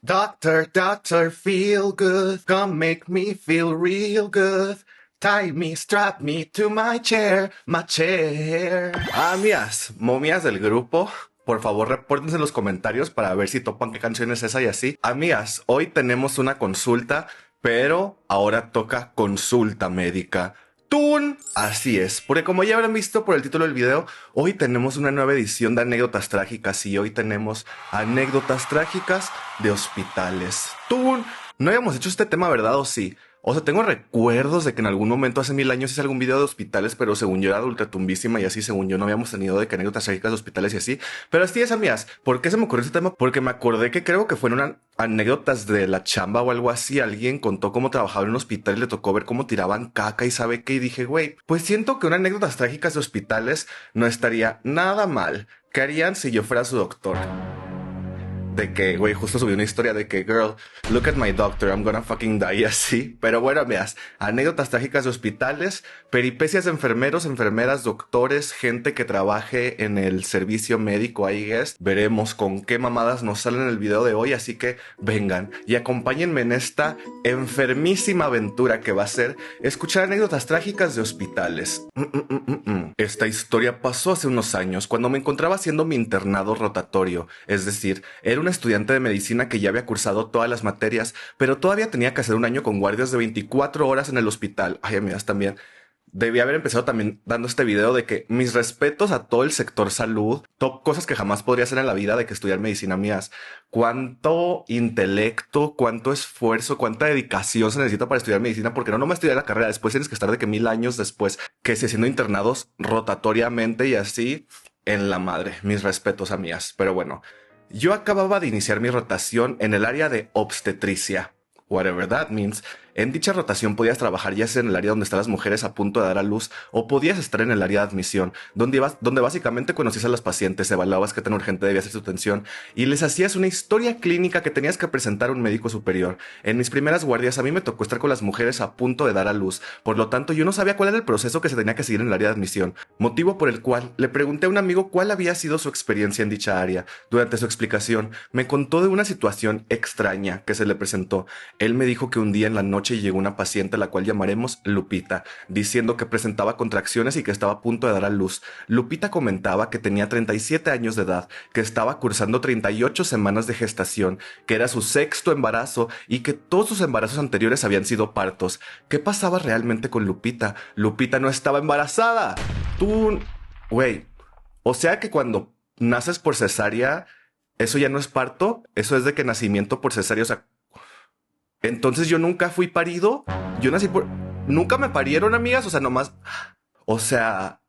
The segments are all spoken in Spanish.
Doctor, doctor, feel good, come make me feel real good. Tie me, strap me to my chair. Amigas, momias del grupo, por favor repórtense en los comentarios para ver si topan qué canción es esa y así. Amigas, hoy tenemos una consulta, pero ahora toca consulta médica. ¡Tun! Así es, porque como ya habrán visto por el título del video, hoy tenemos una nueva edición de anécdotas trágicas y hoy tenemos anécdotas trágicas de hospitales. ¡Tun! No habíamos hecho este tema, ¿verdad? ¿O sí? O sea, tengo recuerdos de que en algún momento hace 1000 años hice algún video de hospitales, pero según yo era ultratumbísima y así, según yo no habíamos tenido de que anécdotas trágicas de hospitales y así. Pero así es, amigas. ¿Por qué se me ocurrió este tema? Porque me acordé que creo que fueron anécdotas de la chamba o algo así. Alguien contó cómo trabajaba en un hospital y le tocó ver cómo tiraban caca y sabe qué. Y dije, güey, pues siento que una anécdotas trágicas de hospitales no estaría nada mal. ¿Qué harían si yo fuera su doctor? De que, güey, justo subí una historia de que, girl, look at my doctor, I'm gonna fucking die, así. Pero bueno, veas, anécdotas trágicas de hospitales, peripecias de enfermeros, enfermeras, doctores, gente que trabaje en el servicio médico, I guess. Veremos con qué mamadas nos salen en el video de hoy, así que vengan y acompáñenme en esta enfermísima aventura que va a ser escuchar anécdotas trágicas de hospitales. Esta historia pasó hace unos años, cuando me encontraba haciendo mi internado rotatorio, es decir, era un estudiante de medicina que ya había cursado todas las materias, pero todavía tenía que hacer un año con guardias de 24 horas en el hospital. Ay, amigas, también debí haber empezado también dando este video de que mis respetos a todo el sector salud, top cosas que jamás podría hacer en la vida de que estudiar medicina, mías. Cuánto intelecto, cuánto esfuerzo, cuánta dedicación se necesita para estudiar medicina, porque no nomás estudiar la carrera, después tienes que estar de que 1000 años después, que se haciendo internados rotatoriamente y así, en la madre. Mis respetos, amigas. Pero bueno, yo acababa de iniciar mi rotación en el área de obstetricia, whatever that means. En dicha rotación podías trabajar ya sea en el área donde están las mujeres a punto de dar a luz o podías estar en el área de admisión, donde básicamente conocías a las pacientes, evaluabas qué tan urgente debía ser su atención y les hacías una historia clínica que tenías que presentar a un médico superior. En mis primeras guardias a mí me tocó estar con las mujeres a punto de dar a luz, por lo tanto yo no sabía cuál era el proceso que se tenía que seguir en el área de admisión, motivo por el cual le pregunté a un amigo cuál había sido su experiencia en dicha área. Durante su explicación me contó de una situación extraña que se le presentó. Él me dijo que un día en la noche llegó una paciente a la cual llamaremos Lupita, diciendo que presentaba contracciones y que estaba a punto de dar a luz. Lupita comentaba que tenía 37 años de edad, que estaba cursando 38 semanas de gestación, que era su sexto embarazo y que todos sus embarazos anteriores habían sido partos. ¿Qué pasaba realmente con Lupita? Lupita no estaba embarazada. Tú, güey, o sea que cuando naces por cesárea, eso ya no es parto, eso es de que nacimiento por cesárea, o sea, entonces yo nunca fui parido. Yo nací por... Nunca me parieron, amigas. O sea, nomás... O sea,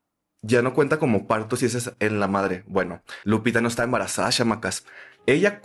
ya no cuenta como parto si ese es en la madre. Bueno, Lupita no está embarazada, chamacas. Ella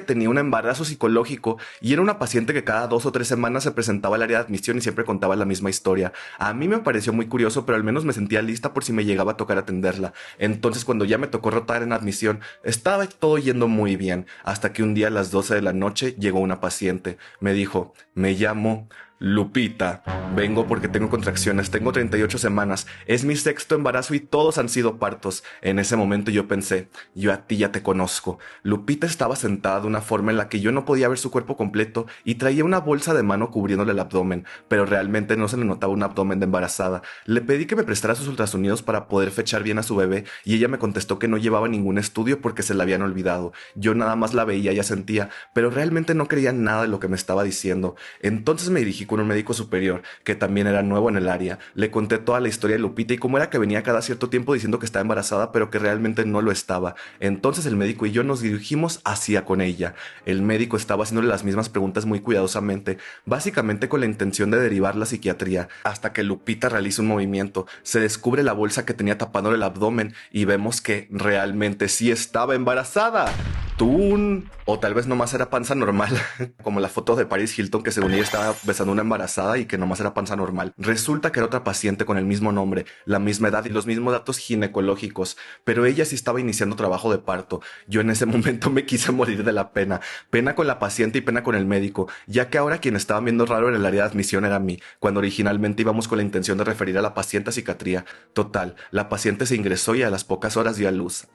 tenía un embarazo psicológico y era una paciente que cada 2 o 3 semanas se presentaba al área de admisión y siempre contaba la misma historia. A mí me pareció muy curioso, pero al menos me sentía lista por si me llegaba a tocar atenderla. Entonces, cuando ya me tocó rotar en admisión, estaba todo yendo muy bien, hasta que un día a las 12 de la noche llegó una paciente. Me dijo, me llamo Lupita, vengo porque tengo contracciones, tengo 38 semanas, es mi sexto embarazo y todos han sido partos. En ese momento yo pensé, yo a ti ya te conozco. Lupita estaba sentada de una forma en la que yo no podía ver su cuerpo completo y traía una bolsa de mano cubriéndole el abdomen, pero realmente no se le notaba un abdomen de embarazada. Le pedí que me prestara sus ultrasonidos para poder fechar bien a su bebé y ella me contestó que no llevaba ningún estudio porque se la habían olvidado. Yo nada más la veía y ya sentía, pero realmente no creía nada de lo que me estaba diciendo. Entonces me dirigí con un médico superior que también era nuevo en el área. Le conté toda la historia de Lupita y cómo era que venía cada cierto tiempo diciendo que estaba embarazada pero que realmente no lo estaba. Entonces el médico y yo nos dirigimos hacia con ella. El médico estaba haciéndole las mismas preguntas muy cuidadosamente, básicamente con la intención de derivar la psiquiatría, hasta que Lupita realiza un movimiento. Se descubre la bolsa que tenía tapándole el abdomen y vemos que realmente sí estaba embarazada. Tun. O tal vez nomás era panza normal, como la foto de Paris Hilton que según ella estaba besando una embarazada y que nomás era panza normal. Resulta que era otra paciente con el mismo nombre, la misma edad y los mismos datos ginecológicos, pero ella sí estaba iniciando trabajo de parto. Yo en ese momento me quise morir de la pena, pena con la paciente y pena con el médico, ya que ahora quien estaba viendo raro en el área de admisión era mí, cuando originalmente íbamos con la intención de referir a la paciente a psiquiatría. Total, la paciente se ingresó y a las pocas horas dio a luz.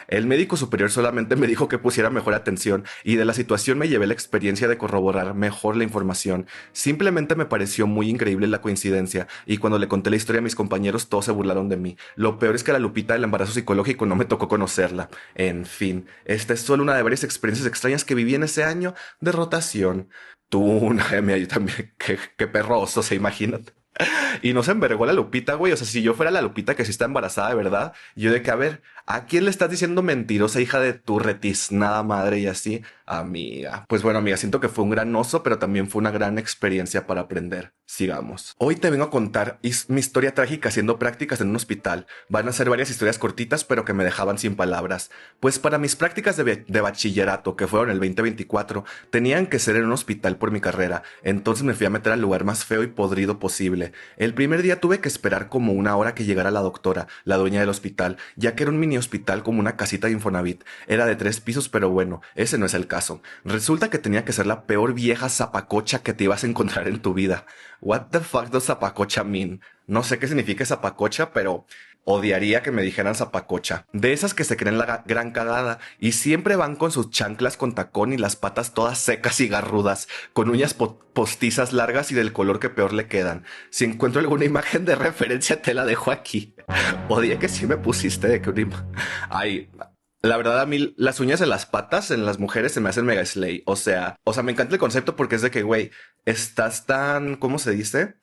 El médico superior solamente me dijo dijo que pusiera mejor atención y de la situación me llevé la experiencia de corroborar mejor la información. Simplemente me pareció muy increíble la coincidencia y cuando le conté la historia a mis compañeros todos se burlaron de mí. Lo peor es que a la Lupita del embarazo psicológico no me tocó conocerla. En fin, esta es solo una de varias experiencias extrañas que viví en ese año de rotación. Tú, una, mía, yo también, qué perroso, se imaginan. Y no se envergó la Lupita, güey. O sea, si yo fuera la Lupita que sí está embarazada de verdad, yo de que, a ver, ¿a quién le estás diciendo mentirosa, hija de tu retiznada madre? Y así, amiga. Pues bueno, amiga, siento que fue un gran oso, pero también fue una gran experiencia para aprender. Sigamos. Hoy te vengo a contar mi historia trágica haciendo prácticas en un hospital. Van a ser varias historias cortitas, pero que me dejaban sin palabras. Pues para mis prácticas de bachillerato, que fueron el 2024, tenían que ser en un hospital por mi carrera. Entonces me fui a meter al lugar más feo y podrido posible. El primer día tuve que esperar como una hora que llegara la doctora, la dueña del hospital, ya que era un mini hospital como una casita de Infonavit. Era de 3 pisos, pero bueno, ese no es el caso. Resulta que tenía que ser la peor vieja zapacocha que te ibas a encontrar en tu vida. What the fuck does zapacocha mean? No sé qué significa zapacocha, pero odiaría que me dijeran zapacocha. De esas que se creen la gran cagada y siempre van con sus chanclas con tacón y las patas todas secas y garrudas, con uñas postizas largas y del color que peor le quedan. Si encuentro alguna imagen de referencia te la dejo aquí. Odié que sí me pusiste de que una Ay, la verdad a mí las uñas en las patas en las mujeres se me hacen mega slay. O sea, me encanta el concepto porque es de que, güey, estás tan, ¿cómo se dice?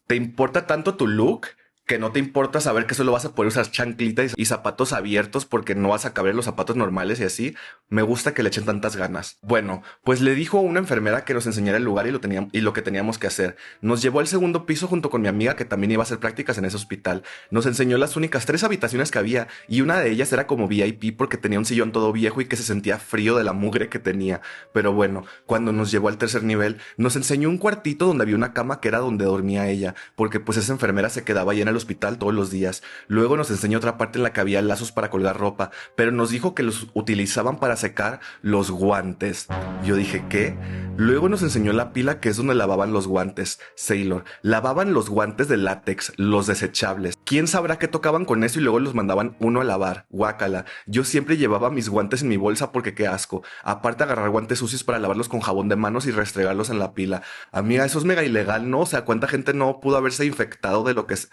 Te importa tanto tu look que no te importa saber que solo vas a poder usar chanclitas y zapatos abiertos porque no vas a caber en los zapatos normales y así. Me gusta que le echen tantas ganas. Bueno, pues le dijo a una enfermera que nos enseñara el lugar y lo que teníamos que hacer. Nos llevó al segundo piso junto con mi amiga que también iba a hacer prácticas en ese hospital. Nos enseñó las únicas 3 habitaciones que había y una de ellas era como VIP porque tenía un sillón todo viejo y que se sentía frío de la mugre que tenía. Pero bueno, cuando nos llevó al tercer nivel, nos enseñó un cuartito donde había una cama que era donde dormía ella, porque pues esa enfermera se quedaba ahí en el hospital todos los días. Luego nos enseñó otra parte en la que había lazos para colgar ropa, pero nos dijo que los utilizaban para secar los guantes. Yo dije, ¿qué? Luego nos enseñó la pila que es donde lavaban los guantes. Sailor, lavaban los guantes de látex, los desechables. ¿Quién sabrá qué tocaban con eso y luego los mandaban uno a lavar? Guácala. Yo siempre llevaba mis guantes en mi bolsa porque qué asco. Aparte agarrar guantes sucios para lavarlos con jabón de manos y restregarlos en la pila. Amiga, eso es mega ilegal, ¿no? O sea, ¿cuánta gente no pudo haberse infectado de lo que es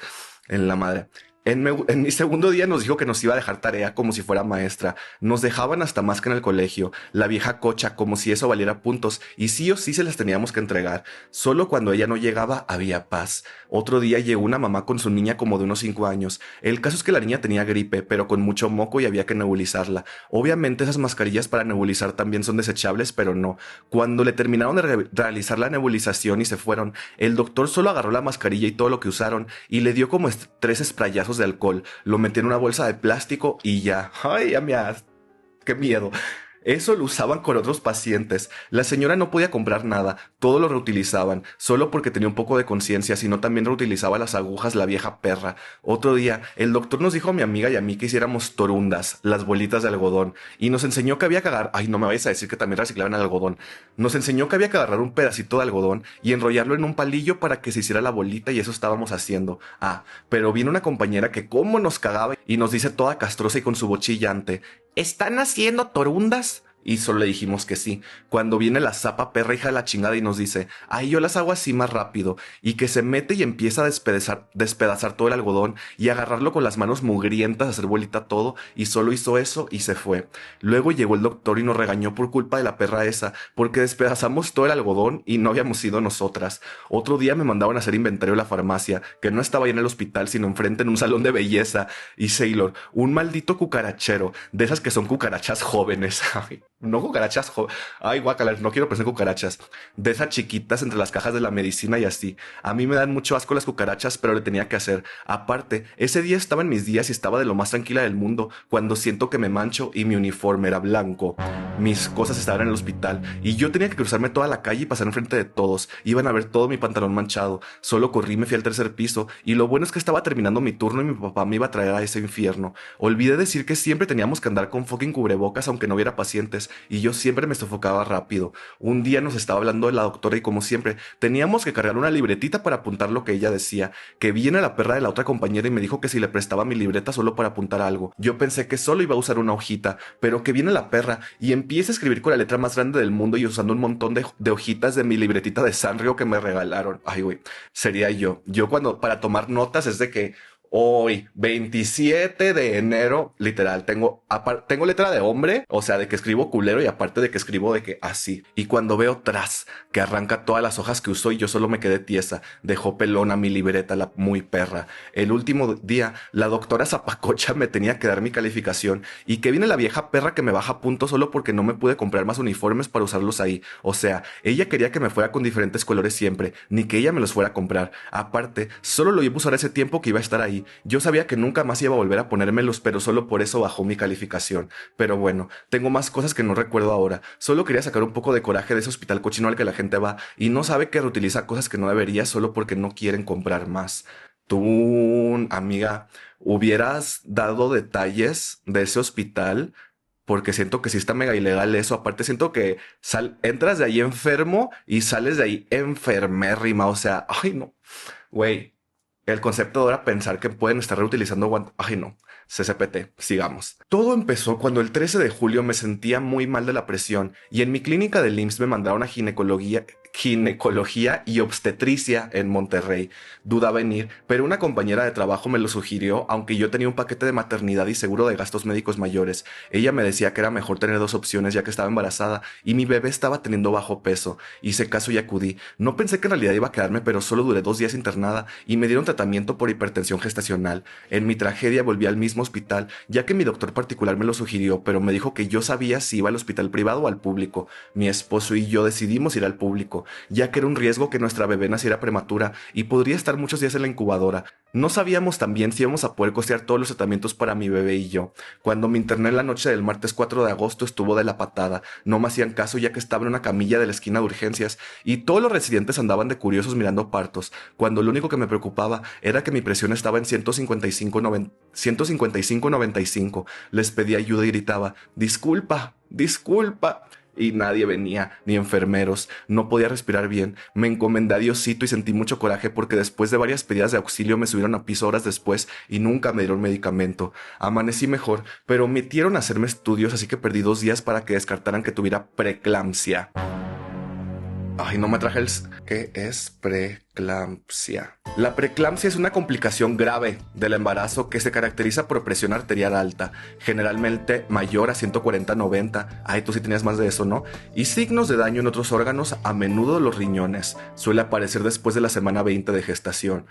en la madre? En mi segundo día nos dijo que nos iba a dejar tarea como si fuera maestra. Nos dejaban hasta más que en el colegio. La vieja cocha, como si eso valiera puntos. Y sí o sí se las teníamos que entregar. Solo cuando ella no llegaba había paz. Otro día llegó una mamá con su niña como de unos 5 años. El caso es que la niña tenía gripe, pero con mucho moco y había que nebulizarla. Obviamente esas mascarillas para nebulizar también son desechables, pero no. Cuando le terminaron de realizar la nebulización y se fueron, el doctor solo agarró la mascarilla y todo lo que usaron y le dio como 3 sprayazos de alcohol, lo metió en una bolsa de plástico y ya. Ay, amiga, qué miedo. Eso lo usaban con otros pacientes. La señora no podía comprar nada, todo lo reutilizaban, solo porque tenía un poco de conciencia, sino también reutilizaba las agujas la vieja perra. Otro día, el doctor nos dijo a mi amiga y a mí que hiciéramos torundas, las bolitas de algodón, y nos enseñó que había que agarrar, ay, no me vayas a decir que también reciclaban el algodón. Nos enseñó que había que agarrar un pedacito de algodón y enrollarlo en un palillo para que se hiciera la bolita y eso estábamos haciendo. Ah, pero vino una compañera que cómo nos cagaba y nos dice toda castrosa y con su voz chillante, ¿están haciendo torundas? Y solo le dijimos que sí. Cuando viene la zapa perra hija de la chingada y nos dice, ay, yo las hago así más rápido. Y que se mete y empieza a despedazar todo el algodón y agarrarlo con las manos mugrientas, hacer bolita todo. Y solo hizo eso y se fue. Luego llegó el doctor y nos regañó por culpa de la perra esa, porque despedazamos todo el algodón y no habíamos sido nosotras. Otro día me mandaban a hacer inventario de la farmacia, que no estaba ahí en el hospital, sino enfrente en un salón de belleza. Y Sailor, un maldito cucarachero, de esas que son cucarachas jóvenes. No cucarachas, ay, guacala, no quiero pensar en cucarachas. De esas chiquitas entre las cajas de la medicina y así. A mí me dan mucho asco las cucarachas, pero le tenía que hacer. Aparte, ese día estaba en mis días y estaba de lo más tranquila del mundo, cuando siento que me mancho y mi uniforme era blanco. Mis cosas estaban en el hospital y yo tenía que cruzarme toda la calle y pasar enfrente de todos. Iban a ver todo mi pantalón manchado. Solo corrí y me fui al tercer piso y lo bueno es que estaba terminando mi turno y mi papá me iba a traer a ese infierno. Olvidé decir que siempre teníamos que andar con fucking cubrebocas aunque no hubiera pacientes, horas y yo siempre me sofocaba rápido. Un día nos estaba hablando de la doctora y como siempre, teníamos que cargar una libretita para apuntar lo que ella decía, que viene la perra de la otra compañera y me dijo que si le prestaba mi libreta solo para apuntar algo. Yo pensé que solo iba a usar una hojita, pero que viene la perra y empieza a escribir con la letra más grande del mundo y usando un montón de hojitas de mi libretita de Sanrio que me regalaron. Ay, güey, sería yo. Yo cuando para tomar notas es de que hoy, 27 de enero, literal, tengo letra de hombre, o sea, de que escribo culero y aparte de que escribo de que así. Y cuando veo tras, que arranca todas las hojas que usó y yo solo me quedé tiesa, dejó pelona mi libreta, la muy perra. El último día, la doctora Zapacocha me tenía que dar mi calificación y que viene la vieja perra que me baja puntos solo porque no me pude comprar más uniformes para usarlos ahí. O sea, ella quería que me fuera con diferentes colores siempre, ni que ella me los fuera a comprar. Aparte, solo lo iba a usar ese tiempo que iba a estar ahí. Yo sabía que nunca más iba a volver a ponérmelos, pero solo por eso bajó mi calificación. Pero bueno, tengo más cosas que no recuerdo ahora. Solo quería sacar un poco de coraje de ese hospital cochino al que la gente va y no sabe que reutiliza cosas que no debería solo porque no quieren comprar más. Tú, amiga, hubieras dado detalles de ese hospital porque siento que sí está mega ilegal eso. Aparte siento que entras de ahí enfermo y sales de ahí enfermérrima. O sea, ay no, güey. El concepto de ahora pensar que pueden estar reutilizando guantes. Ay, no. CCPT, sigamos. Todo empezó cuando el 13 de julio me sentía muy mal de la presión y en mi clínica del IMSS me mandaron a ginecología y obstetricia en Monterrey. Dudaba en ir, pero una compañera de trabajo me lo sugirió, aunque yo tenía un paquete de maternidad y seguro de gastos médicos mayores. Ella me decía que era mejor tener dos opciones ya que estaba embarazada y mi bebé estaba teniendo bajo peso. Hice caso y acudí. No pensé que en realidad iba a quedarme, pero solo duré 2 días internada y me dieron tratamiento por hipertensión gestacional. En mi tragedia volví al mismo hospital, ya que mi doctor particular me lo sugirió, pero me dijo que yo sabía si iba al hospital privado o al público. Mi esposo y yo decidimos ir al público, ya que era un riesgo que nuestra bebé naciera prematura y podría estar muchos días en la incubadora. No sabíamos también si íbamos a poder costear todos los tratamientos para mi bebé y yo. Cuando me interné la noche del martes 4 de agosto estuvo de la patada. No me hacían caso ya que estaba en una camilla de la esquina de urgencias y todos los residentes andaban de curiosos mirando partos, cuando lo único que me preocupaba era que mi presión estaba en 155/95. Les pedí ayuda y gritaba, disculpa, disculpa. Y nadie venía, ni enfermeros. No podía respirar bien. Me encomendé a Diosito y sentí mucho coraje porque después de varias pedidas de auxilio me subieron a piso horas después y nunca me dieron medicamento. Amanecí mejor, pero omitieron hacerme estudios, así que perdí 2 días para que descartaran que tuviera preeclampsia. Ay, no me traje el... ¿Qué es preeclampsia? La preeclampsia es una complicación grave del embarazo que se caracteriza por presión arterial alta, generalmente mayor a 140/90. Ay, tú sí tenías más de eso, ¿no? Y signos de daño en otros órganos, a menudo los riñones. Suele aparecer después de la semana 20 de gestación.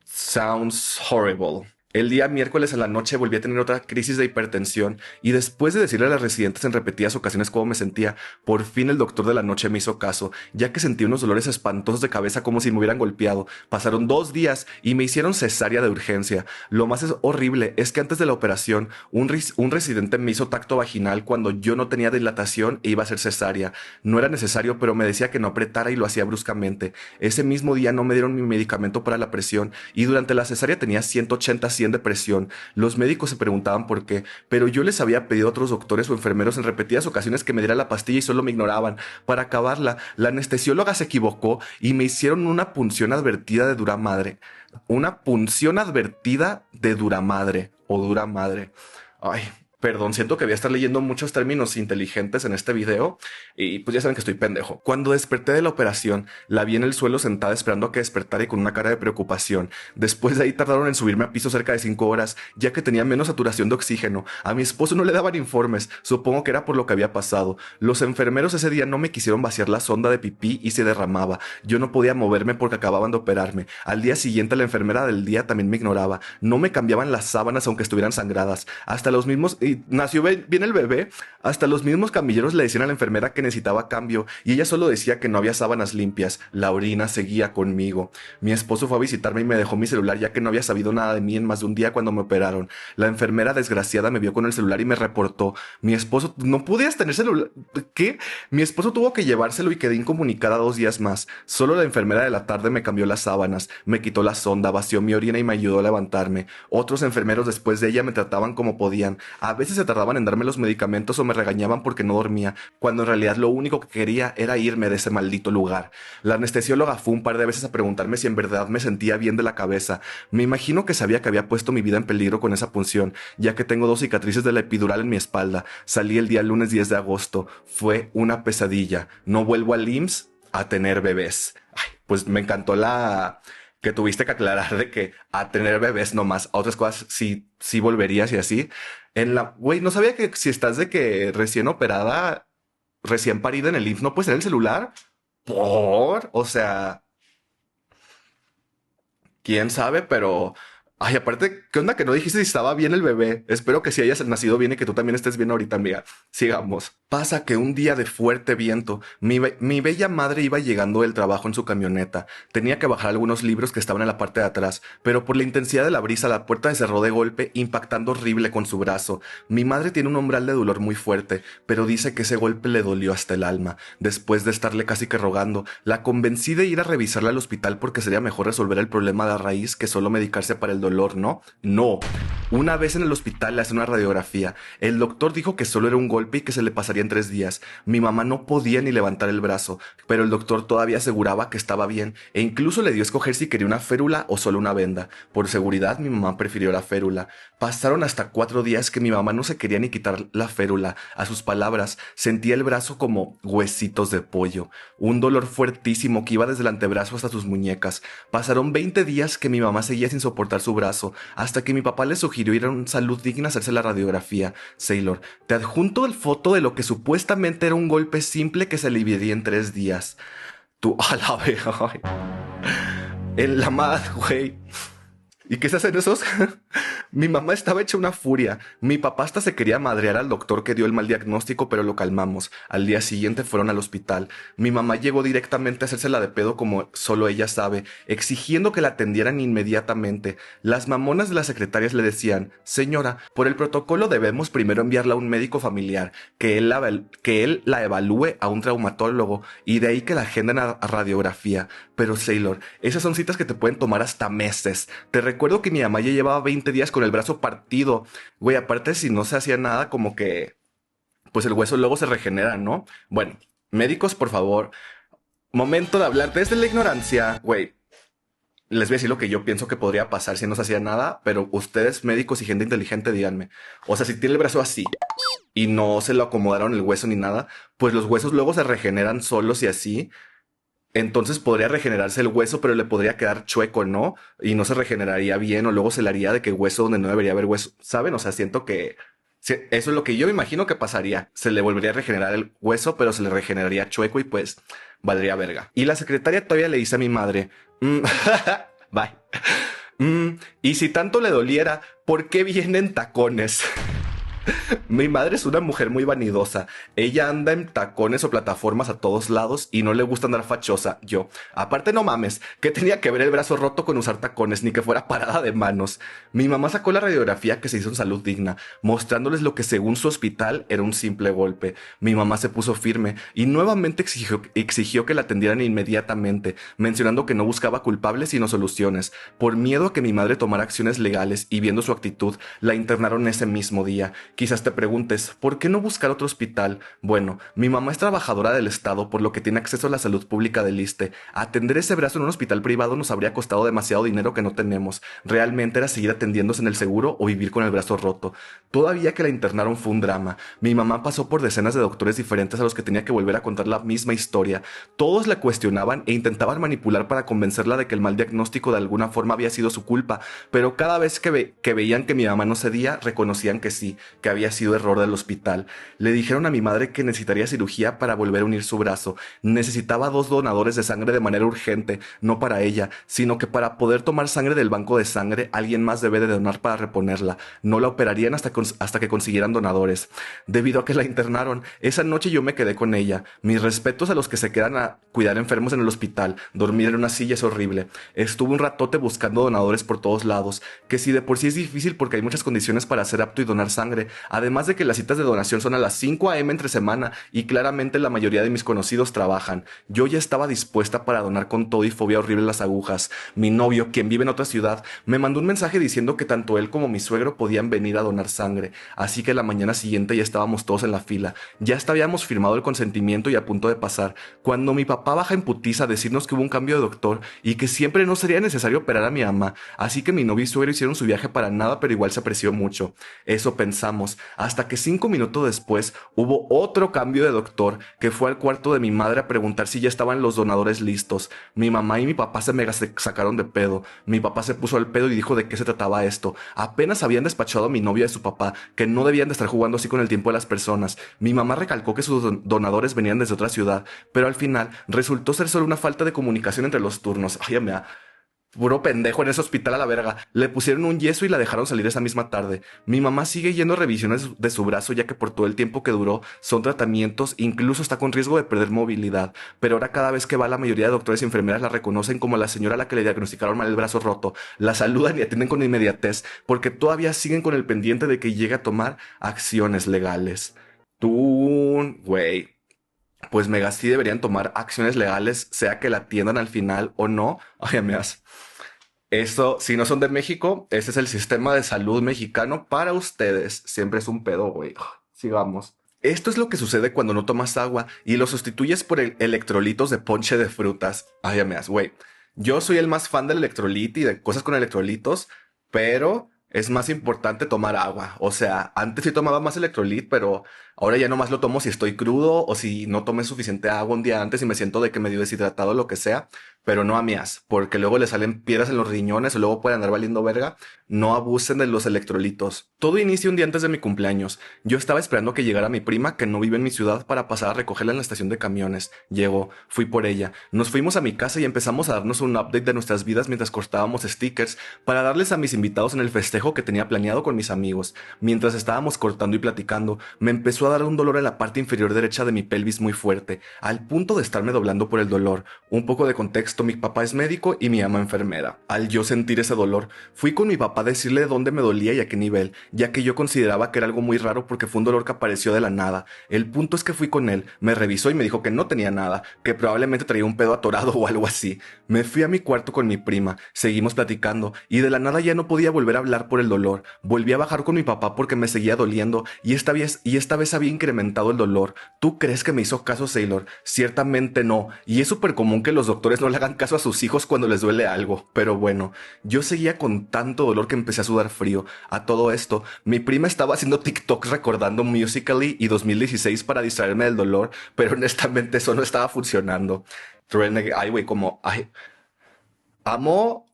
Sounds horrible. El día miércoles en la noche volví a tener otra crisis de hipertensión y después de decirle a las residentes en repetidas ocasiones cómo me sentía, por fin el doctor de la noche me hizo caso, ya que sentí unos dolores espantosos de cabeza como si me hubieran golpeado. Pasaron 2 días y me hicieron cesárea de urgencia. Lo más horrible es que antes de la operación, un residente me hizo tacto vaginal cuando yo no tenía dilatación e iba a ser cesárea. No era necesario, pero me decía que no apretara y lo hacía bruscamente. Ese mismo día no me dieron mi medicamento para la presión y durante la cesárea tenía 180/100 de presión. Los médicos se preguntaban por qué, pero yo les había pedido a otros doctores o enfermeros en repetidas ocasiones que me diera la pastilla y solo me ignoraban. Para acabarla, la anestesióloga se equivocó y me hicieron una punción advertida de dura madre. Una punción advertida de dura madre o dura madre. Ay, perdón, siento que voy a estar leyendo muchos términos inteligentes en este video y pues ya saben que estoy pendejo. Cuando desperté de la operación, la vi en el suelo sentada esperando a que despertara y con una cara de preocupación. Después de ahí tardaron en subirme a piso cerca de 5 horas, ya que tenía menos saturación de oxígeno. A mi esposo no le daban informes, supongo que era por lo que había pasado. Los enfermeros ese día no me quisieron vaciar la sonda de pipí y se derramaba. Yo no podía moverme porque acababan de operarme. Al día siguiente la enfermera del día también me ignoraba. No me cambiaban las sábanas aunque estuvieran sangradas. Hasta los mismos... nació bien el bebé, hasta los mismos camilleros le decían a la enfermera que necesitaba cambio y ella solo decía que no había sábanas limpias. La orina seguía conmigo. Mi esposo fue a visitarme y me dejó mi celular ya que no había sabido nada de mí en más de un día cuando me operaron. La enfermera desgraciada me vio con el celular y me reportó. Mi esposo... ¿No podías tener celular? ¿Qué? Mi esposo tuvo que llevárselo y quedé incomunicada 2 días más. Solo la enfermera de la tarde me cambió las sábanas, me quitó la sonda, vació mi orina y me ayudó a levantarme. Otros enfermeros después de ella me trataban como podían. A veces se tardaban en darme los medicamentos o me regañaban porque no dormía, cuando en realidad lo único que quería era irme de ese maldito lugar. La anestesióloga fue un par de veces a preguntarme si en verdad me sentía bien de la cabeza. Me imagino que sabía que había puesto mi vida en peligro con esa punción, ya que tengo 2 cicatrices de la epidural en mi espalda. Salí el día lunes 10 de agosto. Fue una pesadilla. No vuelvo al IMSS a tener bebés. Ay, pues me encantó que tuviste que aclarar de que a tener bebés nomás, a otras cosas sí volverías y así. Güey, no sabía que si estás de que recién operada, recién parida en el IMSS, no puedes tener el celular. O sea, quién sabe, pero... Ay, aparte, ¿qué onda que no dijiste si estaba bien el bebé? Espero que sí hayas nacido bien y que tú también estés bien ahorita, amiga. Sigamos. Pasa que un día de fuerte viento, mi bella madre iba llegando del trabajo en su camioneta. Tenía que bajar algunos libros que estaban en la parte de atrás, pero por la intensidad de la brisa la puerta se cerró de golpe, impactando horrible con su brazo. Mi madre tiene un umbral de dolor muy fuerte, pero dice que ese golpe le dolió hasta el alma. Después de estarle casi que rogando, la convencí de ir a revisarla al hospital porque sería mejor resolver el problema de raíz que solo medicarse para el dolor, ¿no? No. Una vez en el hospital le hacen una radiografía. El doctor dijo que solo era un golpe y que se le pasaría en 3 días. Mi mamá no podía ni levantar el brazo, pero el doctor todavía aseguraba que estaba bien e incluso le dio a escoger si quería una férula o solo una venda. Por seguridad, mi mamá prefirió la férula. Pasaron hasta 4 días que mi mamá no se quería ni quitar la férula. A sus palabras, sentía el brazo como huesitos de pollo. Un dolor fuertísimo que iba desde el antebrazo hasta sus muñecas. Pasaron 20 días que mi mamá seguía sin soportar su brazo, hasta que mi papá le sugirió ir a un Salud Digna a hacerse la radiografía. Sailor, te adjunto el foto de lo que supuestamente era un golpe simple que se aliviaría en 3 días. Tú, a la vez, en la madre, güey. ¿Y qué se hacen esos? Mi mamá estaba hecha una furia. Mi papá hasta se quería madrear al doctor que dio el mal diagnóstico, pero lo calmamos. Al día siguiente fueron al hospital. Mi mamá llegó directamente a hacérsela de pedo como solo ella sabe, exigiendo que la atendieran inmediatamente. Las mamonas de las secretarias le decían: señora, por el protocolo debemos primero enviarla a un médico familiar, que él la evalúe a un traumatólogo y de ahí que la agenden a radiografía. Pero Sailor, esas son citas que te pueden tomar hasta meses. Te recuerdo que mi mamá ya llevaba 20 días con el brazo partido. Güey, aparte si no se hacía nada, como que pues el hueso luego se regenera, ¿no? Bueno, médicos, por favor. Momento de hablar desde la ignorancia. Güey, les voy a decir lo que yo pienso que podría pasar si no se hacía nada, pero ustedes, médicos y gente inteligente, díganme. O sea, si tiene el brazo así y no se lo acomodaron el hueso ni nada, pues los huesos luego se regeneran solos y así. Entonces podría regenerarse el hueso, pero le podría quedar chueco, ¿no? Y no se regeneraría bien, o luego se le haría de que hueso donde no debería haber hueso, ¿saben? O sea, siento que eso es lo que yo me imagino que pasaría. Se le volvería a regenerar el hueso, pero se le regeneraría chueco y pues valdría verga. Y la secretaria todavía le dice a mi madre, bye. Y si tanto le doliera, ¿por qué vienen tacones? Mi madre es una mujer muy vanidosa. Ella anda en tacones o plataformas a todos lados y no le gusta andar fachosa. Yo, aparte no mames, ¿qué tenía que ver el brazo roto con usar tacones? Ni que fuera parada de manos. Mi mamá sacó la radiografía que se hizo en Salud Digna, mostrándoles lo que según su hospital era un simple golpe. Mi mamá se puso firme y nuevamente exigió que la atendieran inmediatamente, mencionando que no buscaba culpables sino soluciones. Por miedo a que mi madre tomara acciones legales y viendo su actitud, la internaron ese mismo día. Quizás te preguntes, ¿por qué no buscar otro hospital? Bueno, mi mamá es trabajadora del Estado, por lo que tiene acceso a la salud pública del ISSSTE. Atender ese brazo en un hospital privado nos habría costado demasiado dinero que no tenemos. Realmente era seguir atendiéndose en el seguro o vivir con el brazo roto. Todavía que la internaron fue un drama. Mi mamá pasó por decenas de doctores diferentes a los que tenía que volver a contar la misma historia. Todos la cuestionaban e intentaban manipular para convencerla de que el mal diagnóstico de alguna forma había sido su culpa, pero cada vez que veían que mi mamá no cedía, reconocían que sí, que había sido error del hospital. Le dijeron a mi madre que necesitaría cirugía para volver a unir su brazo. Necesitaba 2 donadores de sangre de manera urgente, no para ella, sino que para poder tomar sangre del banco de sangre, alguien más debe de donar para reponerla. No la operarían hasta que consiguieran donadores. Debido a que la internaron, esa noche yo me quedé con ella. Mis respetos a los que se quedan a cuidar enfermos en el hospital. Dormir en una silla es horrible. Estuve un ratote buscando donadores por todos lados, que si de por sí es difícil porque hay muchas condiciones para ser apto y donar sangre, Además de que las citas de donación son a las 5 a.m. entre semana y claramente la mayoría de mis conocidos trabajan. Yo ya estaba dispuesta para donar con todo y fobia horrible a las agujas. Mi novio, quien vive en otra ciudad, me mandó un mensaje diciendo que tanto él como mi suegro podían venir a donar sangre. Así que la mañana siguiente ya estábamos todos en la fila. Ya hasta habíamos firmado el consentimiento y a punto de pasar, cuando mi papá baja en putiza a decirnos que hubo un cambio de doctor y que siempre no sería necesario operar a mi mamá. Así que mi novio y suegro hicieron su viaje para nada, pero igual se apreció mucho. Eso pensamos, hasta que 5 minutos después hubo otro cambio de doctor que fue al cuarto de mi madre a preguntar si ya estaban los donadores listos. Mi mamá y mi papá se mega sacaron de pedo. Mi papá se puso al pedo y dijo de qué se trataba esto. Apenas habían despachado a mi novia y a su papá, que no debían de estar jugando así con el tiempo de las personas. Mi mamá recalcó que sus donadores venían desde otra ciudad, pero al final resultó ser solo una falta de comunicación entre los turnos. Ay, me da puro pendejo en ese hospital a la verga. Le pusieron un yeso y la dejaron salir esa misma tarde. Mi mamá sigue yendo a revisiones de su brazo ya que por todo el tiempo que duró son tratamientos, incluso está con riesgo de perder movilidad. Pero ahora cada vez que va la mayoría de doctores y enfermeras la reconocen como la señora a la que le diagnosticaron mal el brazo roto. La saludan y atienden con inmediatez porque todavía siguen con el pendiente de que llegue a tomar acciones legales. Tú, güey. Pues mega sí deberían tomar acciones legales, sea que la atiendan al final o no. Ay, amigas. Eso, si no son de México, ese es el sistema de salud mexicano para ustedes. Siempre es un pedo, güey. Sigamos. Esto es lo que sucede cuando no tomas agua y lo sustituyes por electrolitos de ponche de frutas. Ay, amigas, güey. Yo soy el más fan del electrolit y de cosas con electrolitos, pero es más importante tomar agua. O sea, antes sí tomaba más electrolit, pero ahora ya nomás lo tomo si estoy crudo o si no tomé suficiente agua un día antes y me siento de que medio deshidratado o lo que sea. Pero no a mías, porque luego le salen piedras en los riñones o luego pueden andar valiendo verga. No abusen de los electrolitos. Todo inicia un día antes de mi cumpleaños. Yo estaba esperando que llegara mi prima, que no vive en mi ciudad, para pasar a recogerla en la estación de camiones. Llegó, fui por ella. Nos fuimos a mi casa y empezamos a darnos un update de nuestras vidas mientras cortábamos stickers para darles a mis invitados en el festejo que tenía planeado con mis amigos. Mientras estábamos cortando y platicando, me empezó a dar un dolor en la parte inferior derecha de mi pelvis muy fuerte, al punto de estarme doblando por el dolor. Un poco de contexto: mi papá es médico y mi mamá enfermera. Al yo sentir ese dolor, fui con mi papá a decirle dónde me dolía y a qué nivel, ya que yo consideraba que era algo muy raro porque fue un dolor que apareció de la nada. El punto es que fui con él, me revisó y me dijo que no tenía nada, que probablemente traía un pedo atorado o algo así. Me fui a mi cuarto con mi prima, seguimos platicando y de la nada ya no podía volver a hablar por el dolor. Volví a bajar con mi papá porque me seguía doliendo y esta vez había incrementado el dolor. ¿Tú crees que me hizo caso Sailor? Ciertamente no, y es súper común que los doctores no le hagan caso a sus hijos cuando les duele algo, pero bueno, yo seguía con tanto dolor que empecé a sudar frío. A todo esto, mi prima estaba haciendo TikToks recordando Musical.ly y 2016 para distraerme del dolor, pero honestamente eso no estaba funcionando. Ay, güey, ay, amo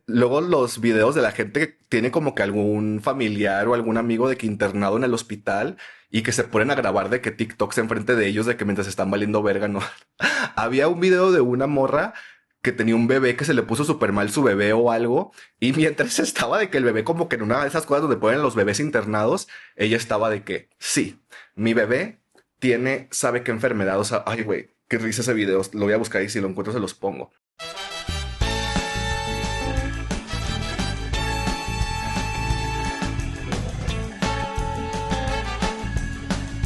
luego los videos de la gente que tiene como que algún familiar o algún amigo de que internado en el hospital y que se ponen a grabar de que TikToks enfrente de ellos de que mientras están valiendo verga, ¿no? Había un video de una morra que tenía un bebé que se le puso súper mal su bebé o algo y mientras estaba de que el bebé como que en una de esas cosas donde ponen los bebés internados, ella estaba de que sí, mi bebé sabe qué enfermedad, o sea, ay güey, qué risa ese video, lo voy a buscar y si lo encuentro se los pongo.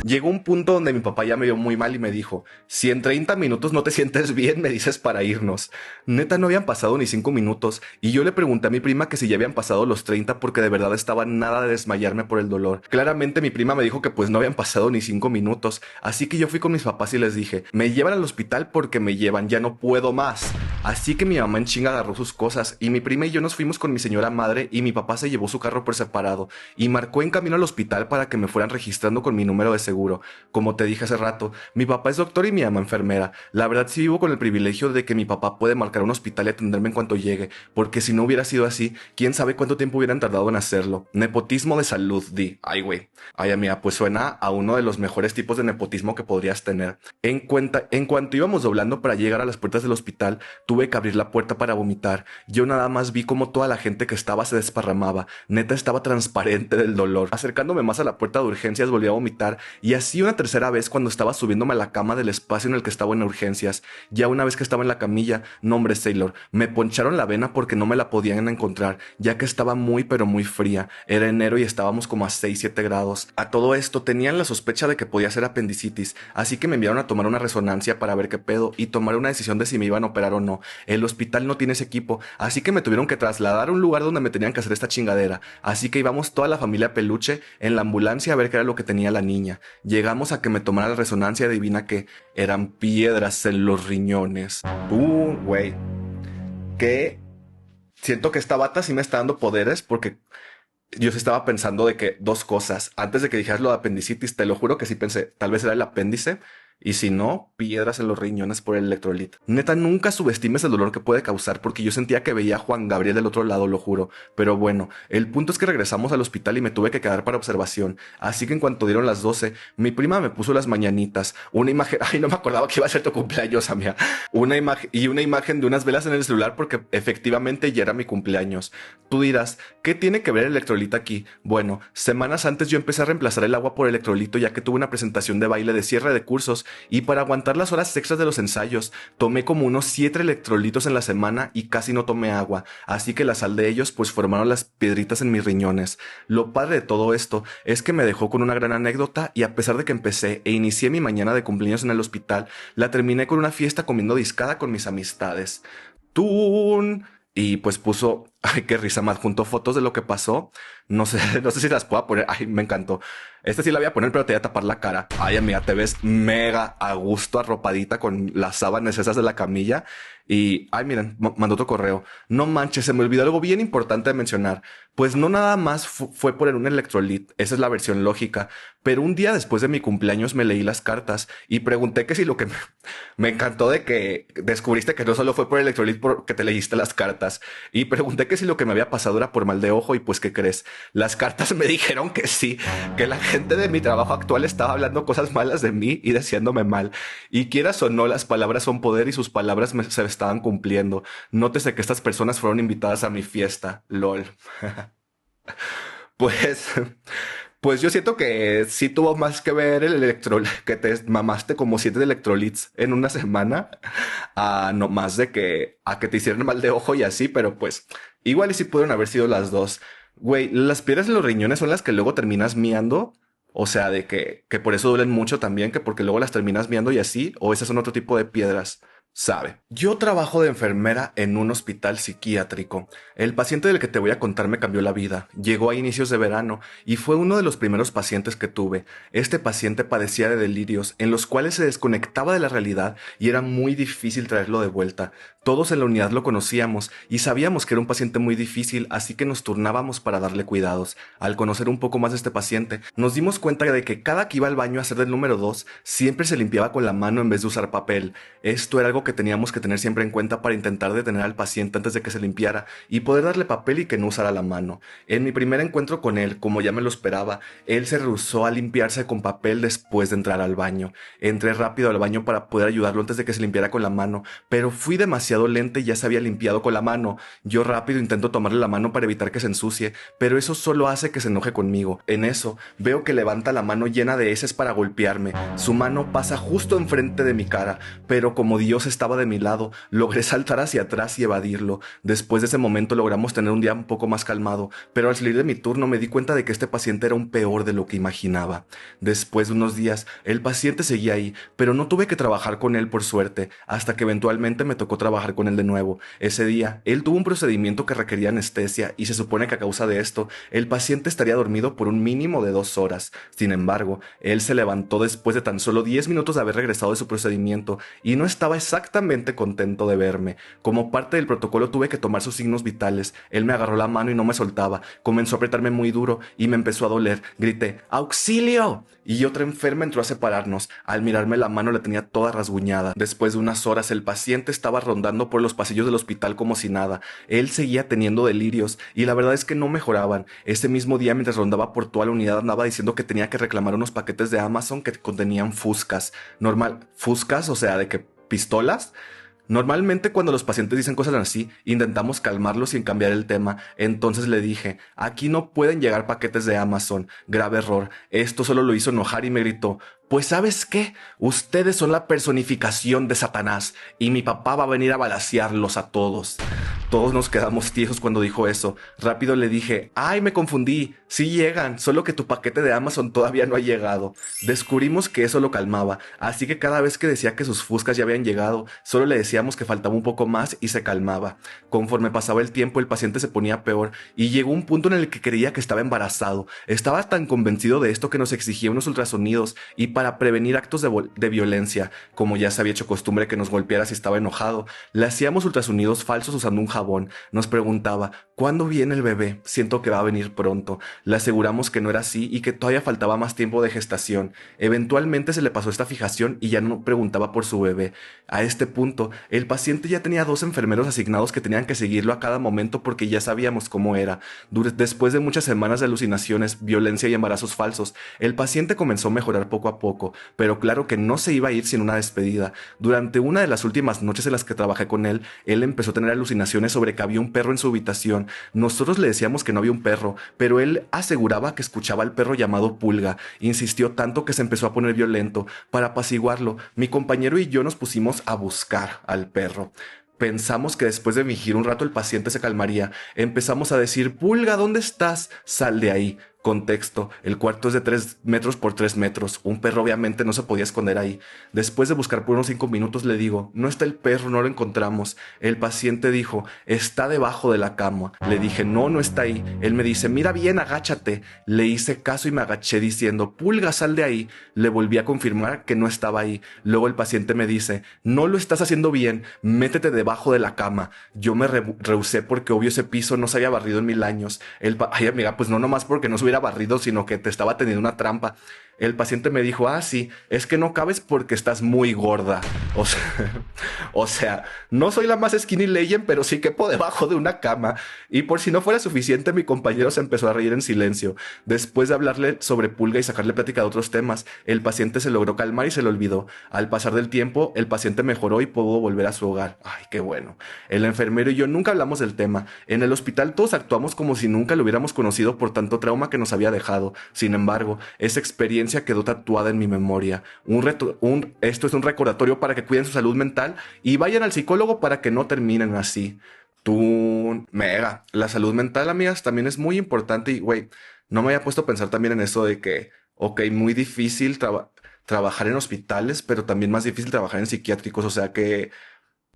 Llegó un punto donde mi papá ya me vio muy mal y me dijo: si en 30 minutos no te sientes bien, me dices para irnos. Neta, no habían pasado ni 5 minutos y yo le pregunté a mi prima que si ya habían pasado los 30 porque de verdad estaba nada de desmayarme por el dolor. Claramente mi prima me dijo que pues no habían pasado ni 5 minutos, así que yo fui con mis papás y les dije: me llevan al hospital porque me llevan, ya no puedo más. Así que mi mamá en chinga agarró sus cosas y mi prima y yo nos fuimos con mi señora madre y mi papá se llevó su carro por separado y marcó en camino al hospital para que me fueran registrando con mi número de seguro. Como te dije hace rato, mi papá es doctor y mi mamá enfermera. La verdad sí vivo con el privilegio de que mi papá puede marcar un hospital y atenderme en cuanto llegue, porque si no hubiera sido así, quién sabe cuánto tiempo hubieran tardado en hacerlo. Nepotismo de salud, di. Ay, güey. Ay, amiga, pues suena a uno de los mejores tipos de nepotismo que podrías tener. En cuanto íbamos doblando para llegar a las puertas del hospital, tuve tuve que abrir la puerta para vomitar. Yo nada más vi como toda la gente que estaba se desparramaba. Neta estaba transparente del dolor. Acercándome más a la puerta de urgencias volví a vomitar y así una tercera vez cuando estaba subiéndome a la cama del espacio en el que estaba en urgencias. Ya una vez que estaba en la camilla, no hombre Sailor, me poncharon la vena porque no me la podían encontrar, ya que estaba muy pero muy fría. Era enero y estábamos como a 6-7 grados. A todo esto tenían la sospecha de que podía ser apendicitis, así que me enviaron a tomar una resonancia para ver qué pedo y tomar una decisión de si me iban a operar o no. El hospital no tiene ese equipo, así que me tuvieron que trasladar a un lugar donde me tenían que hacer esta chingadera. Así que íbamos toda la familia Peluche en la ambulancia a ver qué era lo que tenía la niña. Llegamos a que me tomara la resonancia y adivina qué, eran piedras en los riñones. Güey, que siento que esta bata sí me está dando poderes porque yo sí estaba pensando de que dos cosas. Antes de que dijeras lo de apendicitis, te lo juro que sí pensé, tal vez era el apéndice. Y si no, piedras en los riñones por el electrolit. Neta, nunca subestimes el dolor que puede causar porque yo sentía que veía a Juan Gabriel del otro lado, lo juro. Pero bueno, el punto es que regresamos al hospital y me tuve que quedar para observación. Así que en cuanto dieron las 12, mi prima me puso las mañanitas. Una imagen... Ay, no me acordaba que iba a ser tu cumpleaños, amiga. Una imagen de unas velas en el celular porque efectivamente ya era mi cumpleaños. Tú dirás, ¿qué tiene que ver el electrolit aquí? Bueno, semanas antes yo empecé a reemplazar el agua por electrolito ya que tuve una presentación de baile de cierre de cursos y para aguantar las horas extras de los ensayos, tomé como unos 7 electrolitos en la semana y casi no tomé agua, así que la sal de ellos pues formaron las piedritas en mis riñones. Lo padre de todo esto es que me dejó con una gran anécdota y a pesar de que empecé e inicié mi mañana de cumpleaños en el hospital, la terminé con una fiesta comiendo discada con mis amistades. ¡Tún! Y pues puso, ay, qué risa, más junto fotos de lo que pasó. No sé, no sé si las puedo poner. Ay, me encantó. Esta sí la voy a poner, pero te voy a tapar la cara. Ay, amiga, te ves mega a gusto arropadita con las sábanas esas de la camilla. Y, ay, miren, mandó otro correo. No manches, se me olvidó algo bien importante de mencionar. Pues no nada más fue por un electrolit. Esa es la versión lógica. Pero un día después de mi cumpleaños me leí las cartas y pregunté que si lo que me encantó de que descubriste que no solo fue por electrolit porque te leíste las cartas. Y pregunté que si lo que me había pasado era por mal de ojo y pues, ¿qué crees? Las cartas me dijeron que sí, que la gente de mi trabajo actual estaba hablando cosas malas de mí y deseándome mal. Y quieras o no, las palabras son poder y sus palabras se estaban cumpliendo. Nótese que estas personas fueron invitadas a mi fiesta. LOL. Pues, pues yo siento que sí tuvo más que ver el electrol, que te mamaste como 7 electrolits en una semana, a no más de que a que te hicieran mal de ojo y así, pero pues igual y sí pudieron haber sido las dos. Güey, las piedras en los riñones son las que luego terminas miando. O sea, de que por eso duelen mucho también, que porque luego las terminas miando y así, o esas son otro tipo de piedras. Sabe. Yo trabajo de enfermera en un hospital psiquiátrico. El paciente del que te voy a contar me cambió la vida. Llegó a inicios de verano y fue uno de los primeros pacientes que tuve. Este paciente padecía de delirios en los cuales se desconectaba de la realidad y era muy difícil traerlo de vuelta. Todos en la unidad lo conocíamos y sabíamos que era un paciente muy difícil, así que nos turnábamos para darle cuidados. Al conocer un poco más de este paciente, nos dimos cuenta de que cada que iba al baño a hacer del número 2, siempre se limpiaba con la mano en vez de usar papel. Esto era algo que teníamos que tener siempre en cuenta para intentar detener al paciente antes de que se limpiara y poder darle papel y que no usara la mano. En mi primer encuentro con él, como ya me lo esperaba, él se rehusó a limpiarse con papel después de entrar al baño. Entré rápido al baño para poder ayudarlo antes de que se limpiara con la mano, pero fui demasiado lenta y ya se había limpiado con la mano. Yo rápido intento tomarle la mano para evitar que se ensucie, pero eso solo hace que se enoje conmigo. En eso, veo que levanta la mano llena de heces para golpearme. Su mano pasa justo enfrente de mi cara, pero como Dios estaba de mi lado, logré saltar hacia atrás y evadirlo. Después de ese momento logramos tener un día un poco más calmado, pero al salir de mi turno me di cuenta de que este paciente era un peor de lo que imaginaba. Después de unos días, el paciente seguía ahí, pero no tuve que trabajar con él por suerte, hasta que eventualmente me tocó trabajar con él de nuevo. Ese día, él tuvo un procedimiento que requería anestesia y se supone que a causa de esto, el paciente estaría dormido por un mínimo de 2 horas. Sin embargo, él se levantó después de tan solo 10 minutos de haber regresado de su procedimiento y no estaba exactamente contento de verme. Como parte del protocolo tuve que tomar sus signos vitales. Él me agarró la mano y no me soltaba. Comenzó a apretarme muy duro y me empezó a doler. Grité, ¡auxilio! Y otra enferma entró a separarnos. Al mirarme la mano la tenía toda rasguñada. Después de unas horas el paciente estaba rondando por los pasillos del hospital como si nada. Él seguía teniendo delirios y la verdad es que no mejoraban. Ese mismo día mientras rondaba por toda la unidad andaba diciendo que tenía que reclamar unos paquetes de Amazon que contenían fuscas. Normal, fuscas, o sea, de que pistolas. Normalmente cuando los pacientes dicen cosas así, intentamos calmarlos sin cambiar el tema. Entonces le dije, aquí no pueden llegar paquetes de Amazon. Grave error. Esto solo lo hizo enojar y me gritó, pues ¿sabes qué? Ustedes son la personificación de Satanás y mi papá va a venir a balacearlos a todos. Todos nos quedamos tiesos cuando dijo eso. Rápido le dije, ay, me confundí. Sí llegan, solo que tu paquete de Amazon todavía no ha llegado. Descubrimos que eso lo calmaba, así que cada vez que decía que sus fuscas ya habían llegado, solo le decíamos que faltaba un poco más y se calmaba. Conforme pasaba el tiempo, el paciente se ponía peor y llegó un punto en el que creía que estaba embarazado. Estaba tan convencido de esto que nos exigía unos ultrasonidos y para prevenir actos de violencia, como ya se había hecho costumbre que nos golpeara si estaba enojado, le hacíamos ultrasonidos falsos usando un jabón. Nos preguntaba, ¿cuándo viene el bebé? Siento que va a venir pronto. Le aseguramos que no era así y que todavía faltaba más tiempo de gestación. Eventualmente se le pasó esta fijación y ya no preguntaba por su bebé. A este punto, el paciente ya tenía 2 enfermeros asignados que tenían que seguirlo a cada momento porque ya sabíamos cómo era. Después de muchas semanas de alucinaciones, violencia y embarazos falsos, el paciente comenzó a mejorar poco a poco, pero claro que no se iba a ir sin una despedida. Durante una de las últimas noches en las que trabajé con él empezó a tener alucinaciones sobre que había un perro en su habitación. Nosotros le decíamos que no había un perro, pero él aseguraba que escuchaba al perro llamado Pulga. Insistió tanto que se empezó a poner violento. Para apaciguarlo, mi compañero y yo nos pusimos a buscar al perro. Pensamos que después de fingir un rato el paciente se calmaría. Empezamos a decir, Pulga, ¿dónde estás? Sal de ahí. Contexto, el cuarto es de 3 metros por 3 metros. Un perro obviamente no se podía esconder ahí. Después de buscar por unos 5 minutos le digo, no está el perro, no lo encontramos. El paciente dijo, está debajo de la cama. Le dije, no, no está ahí. Él me dice, mira bien, agáchate. Le hice caso y me agaché diciendo, Pulga, sal de ahí. Le volví a confirmar que no estaba ahí. Luego el paciente me dice, no lo estás haciendo bien, métete debajo de la cama. Yo me rehusé porque obvio ese piso no se había barrido en 1000 años. Ay amiga, pues no nomás porque no se hubiera barrido, sino que te estaba teniendo una trampa. El paciente me dijo, sí, es que no cabes porque estás muy gorda. O sea, no soy la más skinny legend, pero sí quepo debajo de una cama. Y por si no fuera suficiente, mi compañero se empezó a reír en silencio. Después de hablarle sobre Pulga y sacarle plática de otros temas, el paciente se logró calmar y se le olvidó. Al pasar del tiempo, el paciente mejoró y pudo volver a su hogar. Ay, qué bueno. El enfermero y yo nunca hablamos del tema. En el hospital todos actuamos como si nunca lo hubiéramos conocido por tanto trauma que nos había dejado. Sin embargo, esa experiencia quedó tatuada en mi memoria. Esto es un recordatorio para que cuiden su salud mental y vayan al psicólogo para que no terminen así. Mega. La salud mental, amigas, también es muy importante y, güey, no me había puesto a pensar también en eso de que, ok, muy difícil trabajar en hospitales, pero también más difícil trabajar en psiquiátricos. O sea que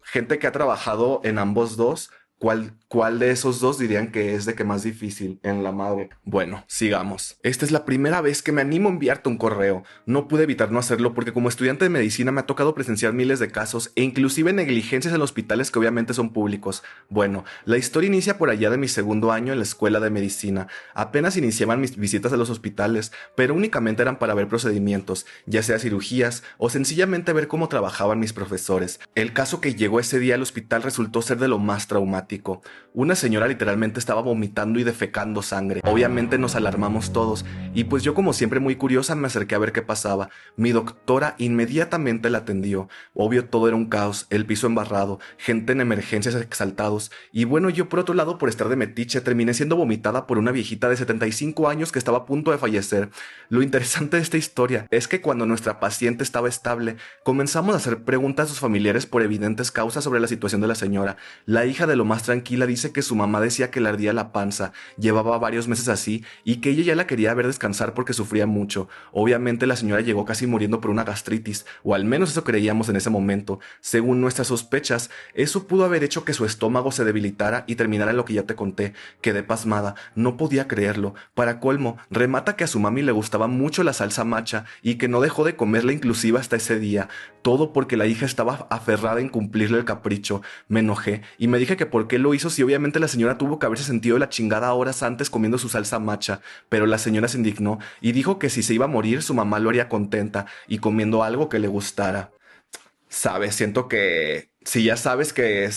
gente que ha trabajado en ambos dos, ¿cuál de esos dos dirían que es de que más difícil en la madre? Bueno, sigamos. Esta es la primera vez que me animo a enviarte un correo. No pude evitar no hacerlo porque como estudiante de medicina me ha tocado presenciar miles de casos e inclusive negligencias en hospitales que obviamente son públicos. Bueno, la historia inicia por allá de mi segundo año en la escuela de medicina. Apenas iniciaban mis visitas a los hospitales, pero únicamente eran para ver procedimientos, ya sea cirugías o sencillamente ver cómo trabajaban mis profesores. El caso que llegó ese día al hospital resultó ser de lo más traumático. Una señora literalmente estaba vomitando y defecando sangre. Obviamente nos alarmamos todos y pues yo como siempre muy curiosa me acerqué a ver qué pasaba. Mi doctora inmediatamente la atendió. Obvio todo era un caos, el piso embarrado, gente en emergencias exaltados y bueno, yo por otro lado por estar de metiche terminé siendo vomitada por una viejita de 75 años que estaba a punto de fallecer. Lo interesante de esta historia es que cuando nuestra paciente estaba estable comenzamos a hacer preguntas a sus familiares por evidentes causas sobre la situación de la señora. La hija de lo más tranquila dice que su mamá decía que le ardía la panza, llevaba varios meses así y que ella ya la quería ver descansar porque sufría mucho. Obviamente la señora llegó casi muriendo por una gastritis, o al menos eso creíamos en ese momento. Según nuestras sospechas, eso pudo haber hecho que su estómago se debilitara y terminara en lo que ya te conté. Quedé pasmada, no podía creerlo. Para colmo, remata que a su mami le gustaba mucho la salsa macha y que no dejó de comerla inclusive hasta ese día. Todo porque la hija estaba aferrada en cumplirle el capricho. Me enojé y me dije que por qué lo hizo si obviamente la señora tuvo que haberse sentido de la chingada horas antes comiendo su salsa macha, pero la señora se indignó y dijo que si se iba a morir su mamá lo haría contenta y comiendo algo que le gustara. Sabes, siento que si ya sabes que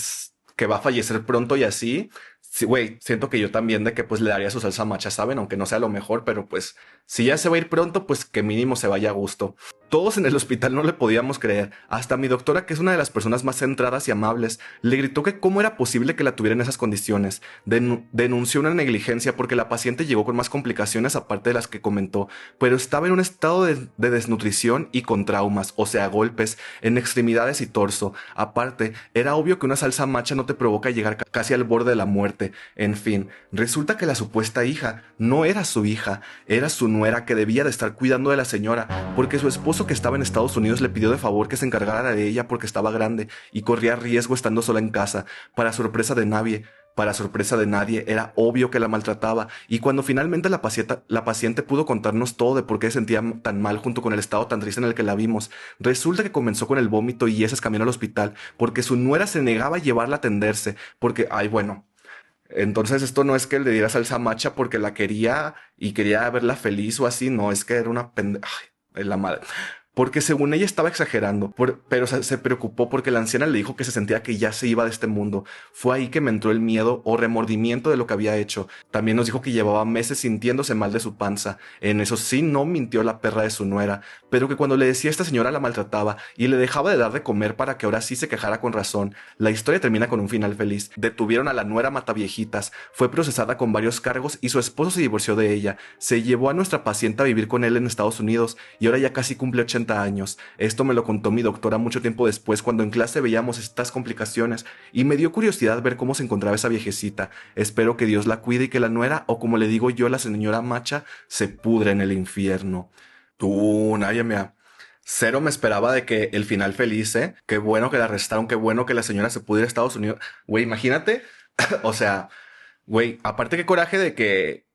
va a fallecer pronto y así, sí, güey, siento que yo también de que pues le daría su salsa macha, ¿saben? Aunque no sea lo mejor, pero pues si ya se va a ir pronto, pues que mínimo se vaya a gusto. Todos en el hospital no le podíamos creer. Hasta mi doctora, que es una de las personas más centradas y amables, le gritó que cómo era posible que la tuviera en esas condiciones. Denunció una negligencia porque la paciente llegó con más complicaciones aparte de las que comentó, pero estaba en un estado de desnutrición y con traumas, o sea, golpes en extremidades y torso. Aparte, era obvio que una salsa macha no te provoca llegar casi al borde de la muerte. En fin, resulta que la supuesta hija no era su hija, era su nuera que debía de estar cuidando de la señora, porque su esposo que estaba en Estados Unidos le pidió de favor que se encargara de ella porque estaba grande y corría riesgo estando sola en casa. Para sorpresa de nadie, era obvio que la maltrataba, y cuando finalmente la paciente pudo contarnos todo de por qué se sentía tan mal junto con el estado tan triste en el que la vimos, resulta que comenzó con el vómito y ese camino al hospital, porque su nuera se negaba a llevarla a atenderse, porque, ay, bueno. Entonces esto no es que le diera salsa macha porque la quería y quería verla feliz o así, no, es que era una pendeja. Ay, la madre. Porque según ella estaba exagerando, pero se preocupó porque la anciana le dijo que se sentía que ya se iba de este mundo. Fue ahí que me entró el miedo o remordimiento de lo que había hecho. También nos dijo que llevaba meses sintiéndose mal de su panza. En eso sí no mintió la perra de su nuera, pero que cuando le decía a esta señora la maltrataba y le dejaba de dar de comer para que ahora sí se quejara con razón. La historia termina con un final feliz. Detuvieron a la nuera mataviejitas, fue procesada con varios cargos y su esposo se divorció de ella. Se llevó a nuestra paciente a vivir con él en Estados Unidos y ahora ya casi cumple 80 años. Esto me lo contó mi doctora mucho tiempo después cuando en clase veíamos estas complicaciones y me dio curiosidad ver cómo se encontraba esa viejecita. Espero que Dios la cuide y que la nuera, o como le digo yo, la señora Macha, se pudre en el infierno. Tú, nadie Cero me esperaba de que el final feliz, ¿eh? Qué bueno que la arrestaron, qué bueno que la señora se pudiera a Estados Unidos. Güey, imagínate, o sea, güey, aparte qué coraje de que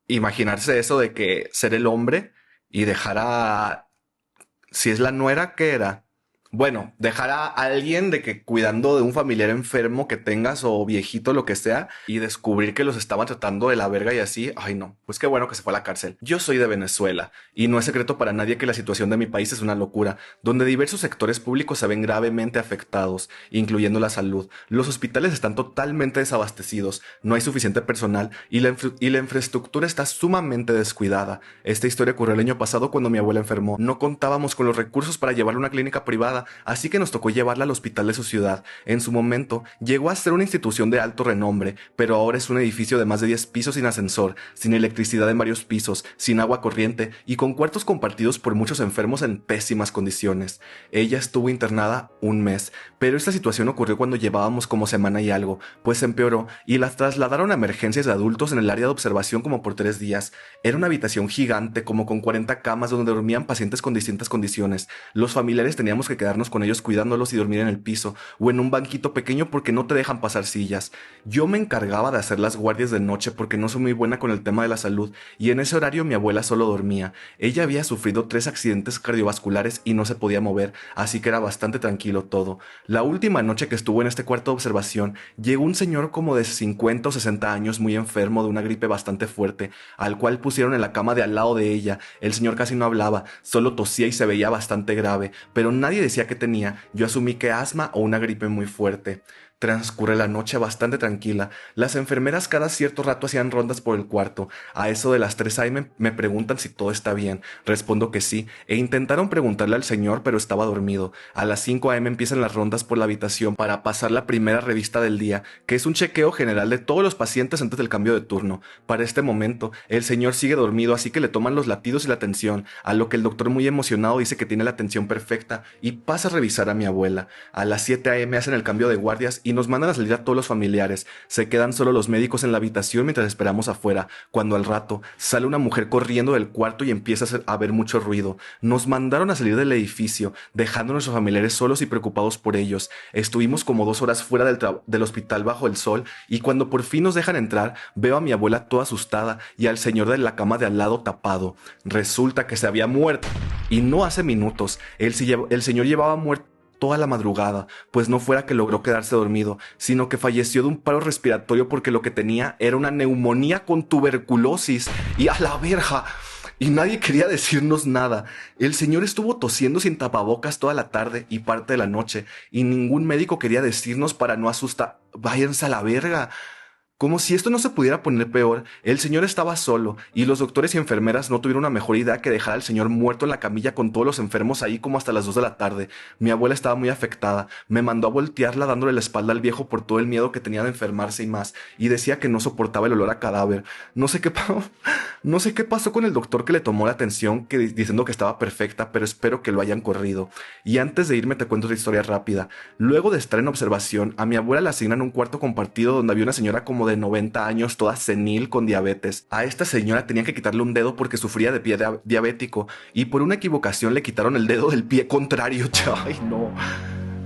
imaginarse eso de que ser el hombre y dejar a, si es la nuera, ¿qué era? Bueno, dejar a alguien de que cuidando de un familiar enfermo que tengas o viejito, lo que sea, y descubrir que los estaban tratando de la verga y así, ay no, pues qué bueno que se fue a la cárcel. Yo soy de Venezuela y no es secreto para nadie que la situación de mi país es una locura, donde diversos sectores públicos se ven gravemente afectados, incluyendo la salud. Los hospitales están totalmente desabastecidos, no hay suficiente personal y la infraestructura está sumamente descuidada. Esta historia ocurrió el año pasado cuando mi abuela enfermó. No contábamos con los recursos para llevarla a una clínica privada, así que nos tocó llevarla al hospital de su ciudad. En su momento, llegó a ser una institución de alto renombre, pero ahora es un edificio de más de 10 pisos sin ascensor, sin electricidad en varios pisos, sin agua corriente y con cuartos compartidos por muchos enfermos en pésimas condiciones. Ella estuvo internada un mes, pero esta situación ocurrió cuando llevábamos como semana y algo, pues empeoró y la trasladaron a emergencias de adultos en el área de observación como por 3 días. Era una habitación gigante, como con 40 camas donde dormían pacientes con distintas condiciones. Los familiares teníamos que quedarnos con ellos cuidándolos y dormir en el piso o en un banquito pequeño porque no te dejan pasar sillas. Yo me encargaba de hacer las guardias de noche porque no soy muy buena con el tema de la salud y en ese horario mi abuela solo dormía. Ella había sufrido 3 accidentes cardiovasculares y no se podía mover, así que era bastante tranquilo todo. La última noche que estuvo en este cuarto de observación, llegó un señor como de 50 o 60 años muy enfermo de una gripe bastante fuerte, al cual pusieron en la cama de al lado de ella. El señor casi no hablaba, solo tosía y se veía bastante grave, pero nadie decía que tenía. Yo asumí que asma o una gripe muy fuerte. Transcurre la noche bastante tranquila. Las enfermeras cada cierto rato hacían rondas por el cuarto. A eso de las 3 a.m. me preguntan si todo está bien. Respondo que sí, e intentaron preguntarle al señor, pero estaba dormido. A las 5 a.m. empiezan las rondas por la habitación para pasar la primera revista del día, que es un chequeo general de todos los pacientes antes del cambio de turno. Para este momento, el señor sigue dormido, así que le toman los latidos y la tensión, a lo que el doctor muy emocionado dice que tiene la tensión perfecta y pasa a revisar a mi abuela. A las 7 a.m. hacen el cambio de guardias y nos mandan a salir a todos los familiares. Se quedan solo los médicos en la habitación mientras esperamos afuera, cuando al rato sale una mujer corriendo del cuarto y empieza a haber mucho ruido. Nos mandaron a salir del edificio, dejando a nuestros familiares solos y preocupados por ellos. Estuvimos como 2 horas fuera del hospital bajo el sol y cuando por fin nos dejan entrar, veo a mi abuela toda asustada y al señor de la cama de al lado tapado. Resulta que se había muerto. Y no hace minutos, el señor llevaba muerto toda la madrugada, pues no fuera que logró quedarse dormido, sino que falleció de un paro respiratorio porque lo que tenía era una neumonía con tuberculosis. Y a la verja, y nadie quería decirnos nada. El señor estuvo tosiendo sin tapabocas toda la tarde y parte de la noche, y ningún médico quería decirnos para no asustar. Váyanse a la verga. Como si esto no se pudiera poner peor, el señor estaba solo y los doctores y enfermeras no tuvieron una mejor idea que dejar al señor muerto en la camilla con todos los enfermos ahí como hasta las 2 de la tarde. Mi abuela estaba muy afectada, me mandó a voltearla dándole la espalda al viejo por todo el miedo que tenía de enfermarse y más, y decía que no soportaba el olor a cadáver. No sé qué, no sé qué pasó con el doctor que le tomó la atención diciendo que estaba perfecta, pero espero que lo hayan corrido. Y antes de irme te cuento otra historia rápida. Luego de estar en observación, a mi abuela le asignan un cuarto compartido donde había una señora como de 90 años, toda senil con diabetes. A esta señora tenían que quitarle un dedo porque sufría de pie diabético y por una equivocación le quitaron el dedo del pie contrario. Ay, no.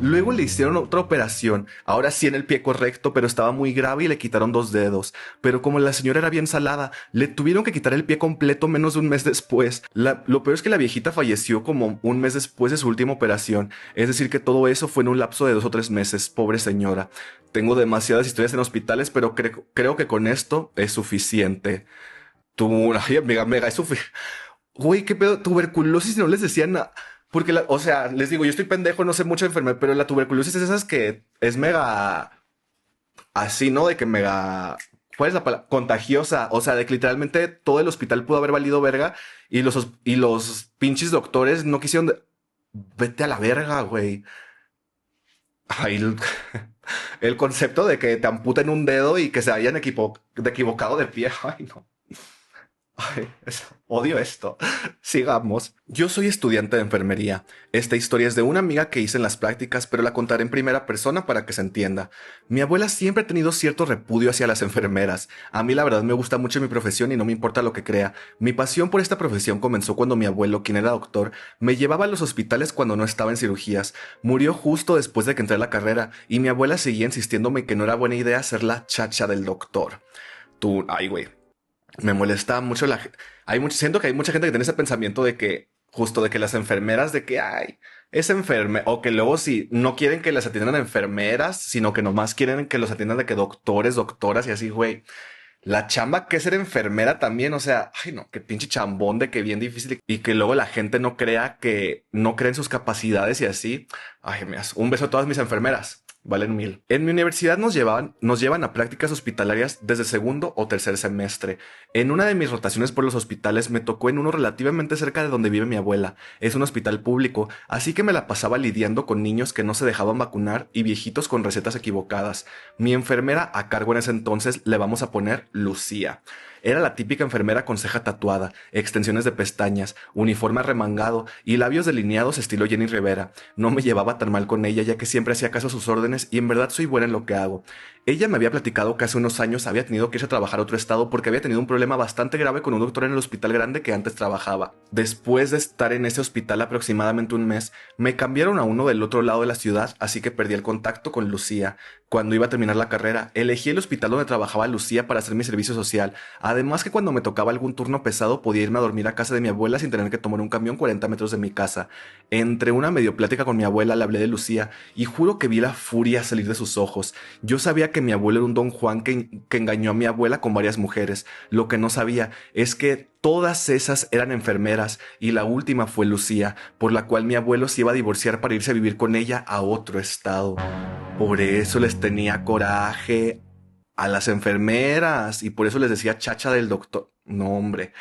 Luego le hicieron otra operación, ahora sí en el pie correcto, pero estaba muy grave y le quitaron 2 dedos. Pero como la señora era bien salada, le tuvieron que quitar el pie completo menos de un mes después. Lo peor es que la viejita falleció como un mes después de su última operación. Es decir, que todo eso fue en un lapso de 2 o 3 meses, pobre señora. Tengo demasiadas historias en hospitales, pero creo que con esto es suficiente. Ay, amiga, mega, es suficiente. Güey, qué pedo, tuberculosis, no les decían nada. Porque, o sea, les digo, yo estoy pendejo, no sé mucho de enfermedad, pero la tuberculosis es esas que es mega así, ¿no? De que mega, ¿cuál es la palabra? Contagiosa. O sea, de que literalmente todo el hospital pudo haber valido verga y los pinches doctores no quisieron. Vete a la verga, güey. Ay, el concepto de que te amputen un dedo y que se hayan equivocado de pie. Ay, no. Ay, odio esto. Sigamos. Yo soy estudiante de enfermería. Esta historia es de una amiga que hice en las prácticas, pero la contaré en primera persona para que se entienda. Mi abuela siempre ha tenido cierto repudio hacia las enfermeras. A mí la verdad me gusta mucho mi profesión y no me importa lo que crea. Mi pasión por esta profesión comenzó cuando mi abuelo, quien era doctor, me llevaba a los hospitales cuando no estaba en cirugías. Murió justo después de que entré a la carrera y mi abuela seguía insistiéndome que no era buena idea ser la chacha del doctor. Ay, güey. Me molesta mucho siento que hay mucha gente que tiene ese pensamiento de que, justo de que las enfermeras, de que, ay, es enferme, o que luego si no quieren que las atiendan enfermeras, sino que nomás quieren que los atiendan de que doctores, doctoras y así, güey. La chamba que es ser enfermera también, o sea, ay no, qué pinche chambón de que bien difícil y que luego la gente no cree en sus capacidades y así. Ay, un beso a todas mis enfermeras. Valen 1000. En mi universidad nos llevan a prácticas hospitalarias desde segundo o tercer semestre. En una de mis rotaciones por los hospitales me tocó en uno relativamente cerca de donde vive mi abuela. Es un hospital público, así que me la pasaba lidiando con niños que no se dejaban vacunar y viejitos con recetas equivocadas. Mi enfermera a cargo en ese entonces le vamos a poner Lucía. Era la típica enfermera con ceja tatuada, extensiones de pestañas, uniforme remangado y labios delineados estilo Jenny Rivera. No me llevaba tan mal con ella ya que siempre hacía caso a sus órdenes y en verdad soy buena en lo que hago. Ella me había platicado que hace unos años había tenido que irse a trabajar a otro estado porque había tenido un problema bastante grave con un doctor en el hospital grande que antes trabajaba. Después de estar en ese hospital aproximadamente un mes, me cambiaron a uno del otro lado de la ciudad, así que perdí el contacto con Lucía. Cuando iba a terminar la carrera, elegí el hospital donde trabajaba Lucía para hacer mi servicio social. Además que cuando me tocaba algún turno pesado podía irme a dormir a casa de mi abuela sin tener que tomar un camión 40 metros de mi casa. Entre una medio plática con mi abuela le hablé de Lucía y juro que vi la furia salir de sus ojos. Yo sabía que mi abuelo era un don Juan que engañó a mi abuela con varias mujeres. Lo que no sabía es que todas esas eran enfermeras y la última fue Lucía, por la cual mi abuelo se iba a divorciar para irse a vivir con ella a otro estado. Por eso les tenía coraje a las enfermeras y por eso les decía chacha del doctor. No, hombre.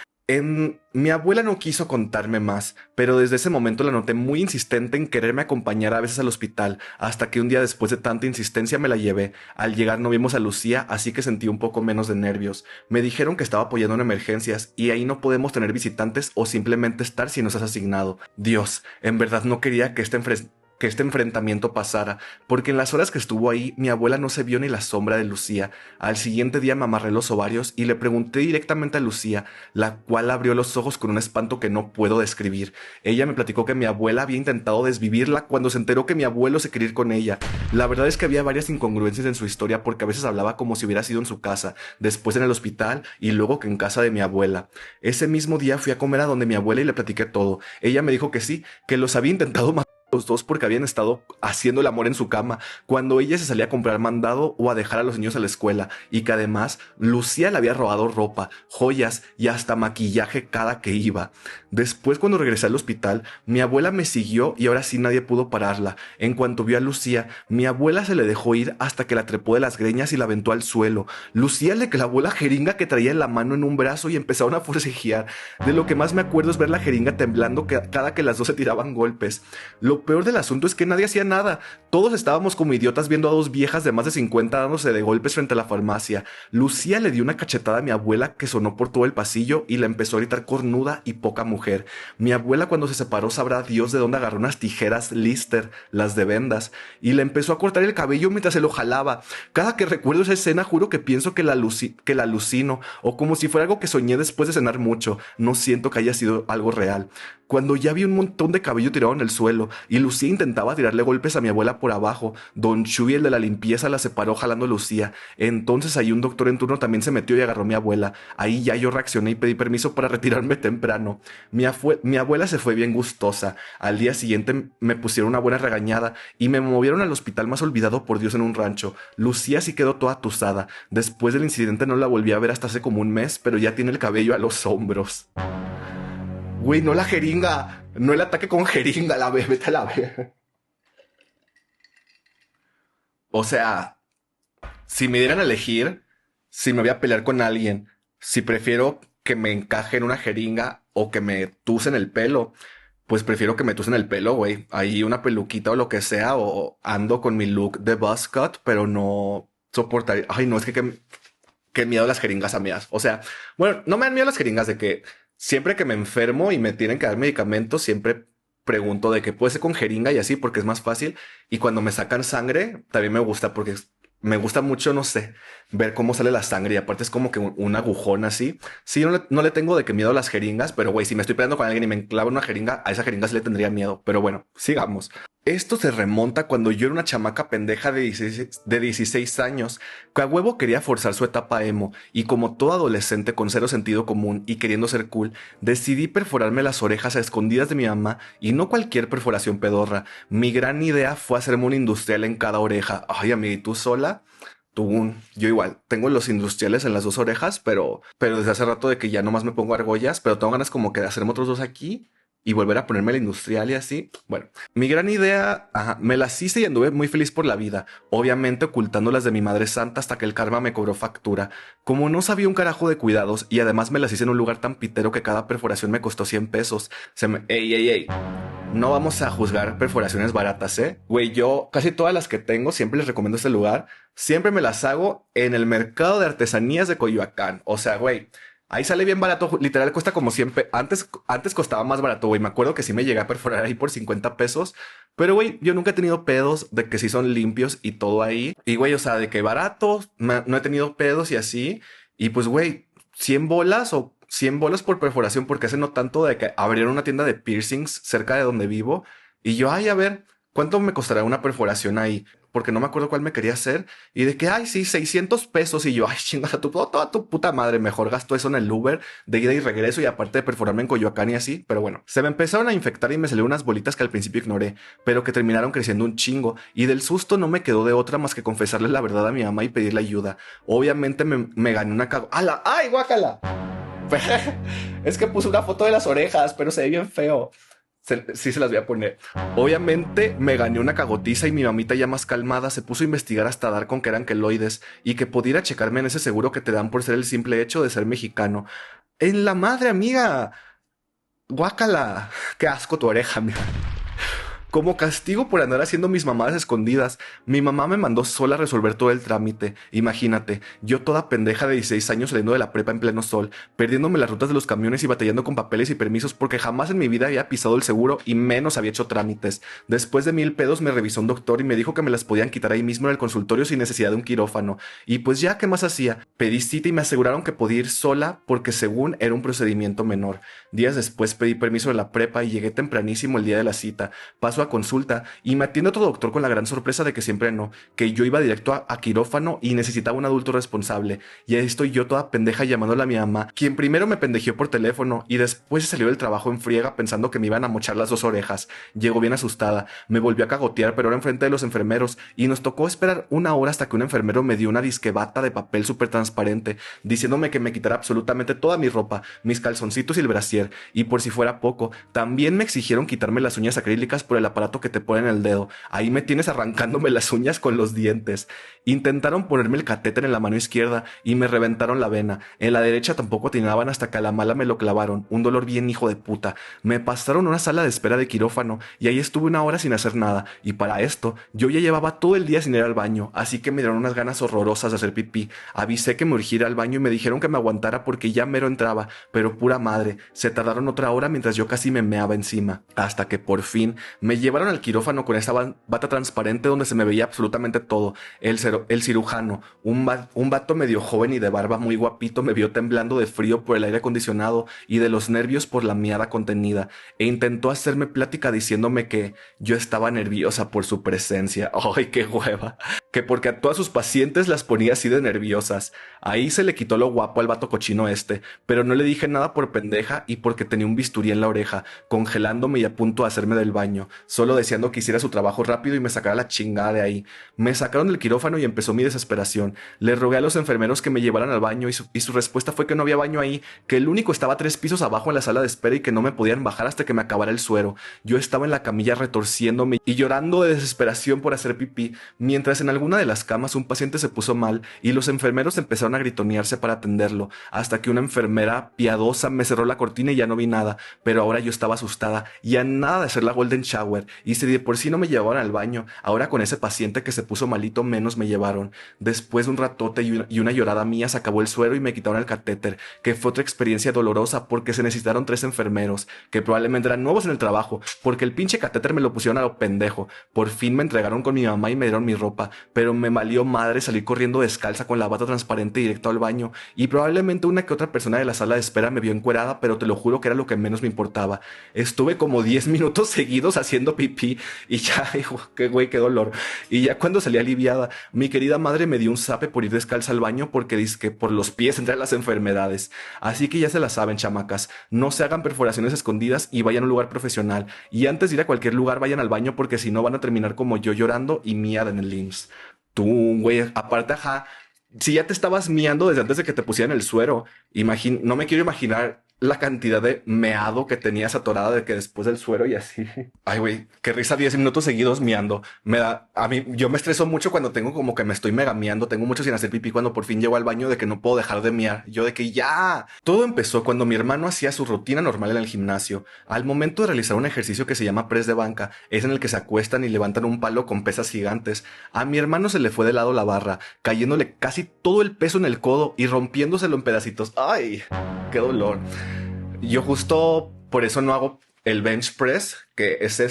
Mi abuela no quiso contarme más, pero desde ese momento la noté muy insistente en quererme acompañar a veces al hospital, hasta que un día después de tanta insistencia me la llevé. Al llegar no vimos a Lucía, así que sentí un poco menos de nervios. Me dijeron que estaba apoyando en emergencias y ahí no podemos tener visitantes o simplemente estar si nos has asignado. Dios, en verdad no quería que este enfrentamiento pasara, porque en las horas que estuvo ahí, mi abuela no se vio ni la sombra de Lucía. Al siguiente día me amarré los ovarios y le pregunté directamente a Lucía, la cual abrió los ojos con un espanto que no puedo describir. Ella me platicó que mi abuela había intentado desvivirla cuando se enteró que mi abuelo se quería ir con ella. La verdad es que había varias incongruencias en su historia porque a veces hablaba como si hubiera sido en su casa, después en el hospital y luego que en casa de mi abuela. Ese mismo día fui a comer a donde mi abuela y le platiqué todo. Ella me dijo que sí, que los había intentado matar. los dos porque habían estado haciendo el amor en su cama cuando ella se salía a comprar mandado o a dejar a los niños a la escuela, y que además Lucía le había robado ropa, joyas y hasta maquillaje cada que iba. Después, cuando regresé al hospital, mi abuela me siguió y ahora sí nadie pudo pararla. En cuanto vio a Lucía, mi abuela se le dejó ir hasta que la trepó de las greñas y la aventó al suelo. Lucía le clavó la jeringa que traía en la mano en un brazo y empezaron a forcejear. De lo que más me acuerdo es ver la jeringa temblando cada que las dos se tiraban golpes. Lo peor del asunto es que nadie hacía nada. Todos estábamos como idiotas viendo a dos viejas de más de 50 dándose de golpes frente a la farmacia. Lucía le dio una cachetada a mi abuela que sonó por todo el pasillo y la empezó a gritar cornuda y poca mujer. Mi abuela, cuando se separó, sabrá Dios de dónde agarró unas tijeras Lister, las de vendas, y le empezó a cortar el cabello mientras se lo jalaba. Cada que recuerdo esa escena juro que pienso que la alucino, o como si fuera algo que soñé después de cenar mucho. No siento que haya sido algo real. Cuando ya vi un montón de cabello tirado en el suelo y Lucía intentaba tirarle golpes a mi abuela por abajo, don Chuy, el de la limpieza, la separó jalando a Lucía. Entonces ahí un doctor en turno también se metió y agarró a mi abuela. Ahí ya yo reaccioné y pedí permiso para retirarme temprano. Mi abuela se fue bien gustosa. Al día siguiente me pusieron una buena regañada y me movieron al hospital más olvidado por Dios en un rancho. Lucía sí quedó toda tusada. Después del incidente no la volví a ver hasta hace como un mes, pero ya tiene el cabello a los hombros. Güey, no la jeringa. No el ataque con jeringa, la ve, vete a la ve. O sea, si me dieran a elegir, si me voy a pelear con alguien, si prefiero que me encaje en una jeringa o que me tusen el pelo, pues prefiero que me tusen el pelo, güey. Ahí una peluquita o lo que sea, o ando con mi look de buzz cut, pero no soportaría. Ay, no, es que qué miedo las jeringas amigas. O sea, bueno, no me dan miedo las jeringas, de que siempre que me enfermo y me tienen que dar medicamentos, siempre pregunto de que puede ser con jeringa y así porque es más fácil. Y cuando me sacan sangre, también me gusta porque me gusta mucho, no sé, ver cómo sale la sangre. Y aparte es como que un agujón así. Sí, no le tengo de que miedo a las jeringas, pero güey, si me estoy peleando con alguien y me enclava una jeringa, a esa jeringa sí le tendría miedo. Pero bueno, sigamos. Esto se remonta cuando yo era una chamaca pendeja de 16 años, que a huevo quería forzar su etapa emo, y como todo adolescente con cero sentido común y queriendo ser cool, decidí perforarme las orejas a escondidas de mi mamá, y no cualquier perforación pedorra. Mi gran idea fue hacerme un industrial en cada oreja. Ay, amiga, ¿y tú sola? Yo igual, tengo los industriales en las dos orejas, pero desde hace rato de que ya nomás me pongo argollas, pero tengo ganas como que de hacerme otros dos aquí y volver a ponerme el industrial y así. Bueno, mi gran idea, me las hice y anduve muy feliz por la vida, obviamente ocultándolas de mi madre santa hasta que el karma me cobró factura. Como no sabía un carajo de cuidados y además me las hice en un lugar tan pitero que cada perforación me costó 100 pesos, ¡Ey! No vamos a juzgar perforaciones baratas, ¿eh? Güey, yo casi todas las que tengo siempre les recomiendo este lugar. Siempre me las hago en el mercado de artesanías de Coyoacán. O sea, güey, ahí sale bien barato. Literal cuesta como 100 pesos. Antes costaba más barato, güey. Me acuerdo que sí me llegué a perforar ahí por 50 pesos. Pero, güey, yo nunca he tenido pedos de que sí son limpios y todo ahí. Y, güey, o sea, de que barato, no he tenido pedos y así. Y pues, güey, 100 bolas o 100 bolas por perforación, porque hace no tanto de que abrieron una tienda de piercings cerca de donde vivo. Y yo, ay, a ver, ¿cuánto me costará una perforación ahí? Porque no me acuerdo cuál me quería hacer. Y de que, ay, sí, 600 pesos. Y yo, ay, chingada, toda tu puta madre. Mejor gasto eso en el Uber de ida y regreso y aparte de perforarme en Coyoacán y así. Pero bueno, se me empezaron a infectar y me salieron unas bolitas que al principio ignoré, pero que terminaron creciendo un chingo. Y del susto no me quedó de otra más que confesarle la verdad a mi mamá y pedirle ayuda. Obviamente me gané una cago. ¡Hala! ¡Ay, guácala! Es que puse una foto de las orejas, pero se ve bien feo. Sí se las voy a poner. Obviamente me gané una cagotiza y mi mamita ya más calmada se puso a investigar hasta dar con que eran queloides y que pudiera checarme en ese seguro que te dan por ser el simple hecho de ser mexicano. En la madre, amiga. Guácala. Qué asco tu oreja, amiga. Como castigo por andar haciendo mis mamadas escondidas, mi mamá me mandó sola a resolver todo el trámite. Imagínate, yo toda pendeja de 16 años saliendo de la prepa en pleno sol, perdiéndome las rutas de los camiones y batallando con papeles y permisos porque jamás en mi vida había pisado el seguro y menos había hecho trámites. Después de 1000 pedos me revisó un doctor y me dijo que me las podían quitar ahí mismo en el consultorio sin necesidad de un quirófano. Y pues ya, ¿qué más hacía? Pedí cita y me aseguraron que podía ir sola porque según era un procedimiento menor. Días después pedí permiso de la prepa y llegué tempranísimo el día de la cita. Paso paso a consulta y me atiende otro doctor con la gran sorpresa de que siempre no, que yo iba directo a quirófano y necesitaba un adulto responsable. Y ahí estoy yo toda pendeja llamándole a mi mamá, quien primero me pendejeó por teléfono y después se salió del trabajo en friega pensando que me iban a mochar las 2 orejas. Llegó bien asustada, me volvió a cagotear, pero era enfrente de los enfermeros y nos tocó esperar 1 hora hasta que un enfermero me dio una disquebata de papel súper transparente, diciéndome que me quitara absolutamente toda mi ropa, mis calzoncitos y el brasier, y por si fuera poco, también me exigieron quitarme las uñas acrílicas por el aparato que te ponen en el dedo. Ahí me tienes arrancándome las uñas con los dientes. Intentaron ponerme el catéter en la mano izquierda y me reventaron la vena. En la derecha tampoco atinaban hasta que a la mala me lo clavaron. Un dolor bien hijo de puta. Me pasaron a una sala de espera de quirófano y ahí estuve 1 hora sin hacer nada. Y para esto, yo ya llevaba todo el día sin ir al baño, así que me dieron unas ganas horrorosas de hacer pipí. Avisé que me urgía ir al baño y me dijeron que me aguantara porque ya mero entraba, pero pura madre, se tardaron otra hora mientras yo casi me meaba encima. Hasta que por fin me llevaron al quirófano con esa bata transparente donde se me veía absolutamente todo. El cirujano, un vato medio joven y de barba muy guapito, me vio temblando de frío por el aire acondicionado y de los nervios por la miada contenida, e intentó hacerme plática diciéndome que yo estaba nerviosa por su presencia. ¡Ay, qué hueva! Que porque a todas sus pacientes las ponía así de nerviosas. Ahí se le quitó lo guapo al vato cochino este, pero no le dije nada por pendeja y porque tenía un bisturí en la oreja, congelándome y a punto de hacerme del baño, solo deseando que hiciera su trabajo rápido y me sacara la chingada de ahí. Me sacaron del quirófano y empezó mi desesperación. Le rogué a los enfermeros que me llevaran al baño y su respuesta fue que no había baño ahí, que el único estaba 3 pisos abajo en la sala de espera y que no me podían bajar hasta que me acabara el suero. Yo estaba en la camilla retorciéndome y llorando de desesperación por hacer pipí, mientras en alguna de las camas un paciente se puso mal y los enfermeros empezaron a gritonearse para atenderlo, hasta que una enfermera piadosa me cerró la cortina y ya no vi nada, pero ahora yo estaba asustada y a nada de hacer la golden shower, y si de por sí no me llevaban al baño, ahora con ese paciente que se puso malito menos me llevaron. Después de un ratote y una llorada mía se acabó el suero y me quitaron el catéter, que fue otra experiencia dolorosa porque se necesitaron 3 enfermeros, que probablemente eran nuevos en el trabajo, porque el pinche catéter me lo pusieron a lo pendejo. Por fin me entregaron con mi mamá y me dieron mi ropa, pero me valió madre salir corriendo descalza con la bata transparente directo al baño, y probablemente una que otra persona de la sala de espera me vio encuerada, pero te lo juro que era lo que menos me importaba. Estuve como 10 minutos seguidos haciendo pipí y ya, hijo, qué güey, qué dolor. Y ya cuando salí aliviada, mi querida madre me dio un zape por ir descalza al baño porque dice que por los pies entran las enfermedades. Así que ya se la saben, chamacas, no se hagan perforaciones escondidas y vayan a un lugar profesional. Y antes de ir a cualquier lugar, vayan al baño porque si no van a terminar como yo llorando y miada en el IMSS. Tú, güey, aparte, ajá, si ya te estabas miando desde antes de que te pusieran el suero, no me quiero imaginar la cantidad de meado que tenías atorada de que después del suero y así. Ay, güey, qué risa 10 minutos seguidos miando. Yo me estreso mucho cuando tengo como que me estoy mega miando, tengo mucho sin hacer pipí cuando por fin llego al baño de que no puedo dejar de miar. Yo de que ya. Todo empezó cuando mi hermano hacía su rutina normal en el gimnasio. Al momento de realizar un ejercicio que se llama press de banca, es en el que se acuestan y levantan un palo con pesas gigantes. A mi hermano se le fue de lado la barra, cayéndole casi todo el peso en el codo y rompiéndoselo en pedacitos. Ay, qué dolor. Yo justo por eso no hago el bench press, que es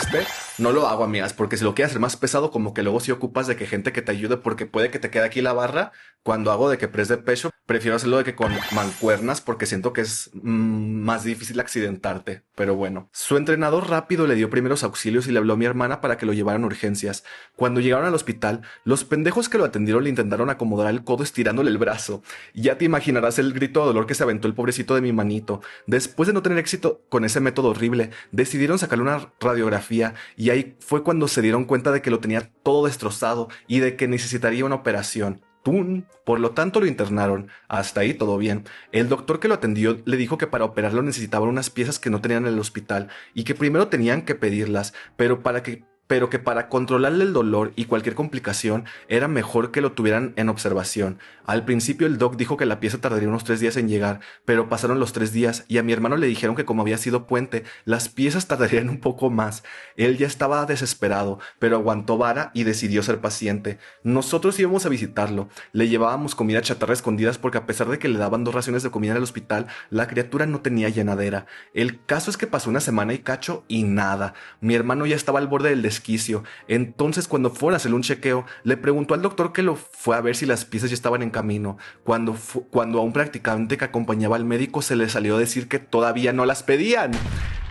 no lo hago, amigas, porque si lo quieres hacer más pesado, como que luego si ocupas de que gente que te ayude, porque puede que te quede aquí la barra. Cuando hago de que press de pecho, prefiero hacerlo de que con mancuernas, porque siento que es más difícil accidentarte. Pero bueno, su entrenador rápido le dio primeros auxilios y le habló a mi hermana para que lo llevaran a urgencias. Cuando llegaron al hospital, los pendejos que lo atendieron le intentaron acomodar el codo estirándole el brazo. Ya te imaginarás el grito de dolor que se aventó el pobrecito de mi manito. Después de no tener éxito con ese método horrible, decidieron sacarle una radiografía y ahí fue cuando se dieron cuenta de que lo tenía todo destrozado y de que necesitaría una operación. Por lo tanto lo internaron. Hasta ahí todo bien. El doctor que lo atendió le dijo que para operarlo necesitaban unas piezas que no tenían en el hospital y que primero tenían que pedirlas, pero que para controlarle el dolor y cualquier complicación era mejor que lo tuvieran en observación. Al principio el doc dijo que la pieza tardaría unos 3 días en llegar, pero pasaron los 3 días y a mi hermano le dijeron que como había sido puente, las piezas tardarían un poco más. Él ya estaba desesperado, pero aguantó vara y decidió ser paciente. Nosotros íbamos a visitarlo, le llevábamos comida chatarra escondidas porque a pesar de que le daban 2 raciones de comida en el hospital, la criatura no tenía llenadera. El caso es que pasó una semana y cacho y nada. Mi hermano ya estaba al borde del desquicio. Entonces cuando fue a hacerle un chequeo, le preguntó al doctor que lo fue a ver si las piezas ya estaban en camino. Cuando a un practicante que acompañaba al médico se le salió a decir que todavía no las pedían.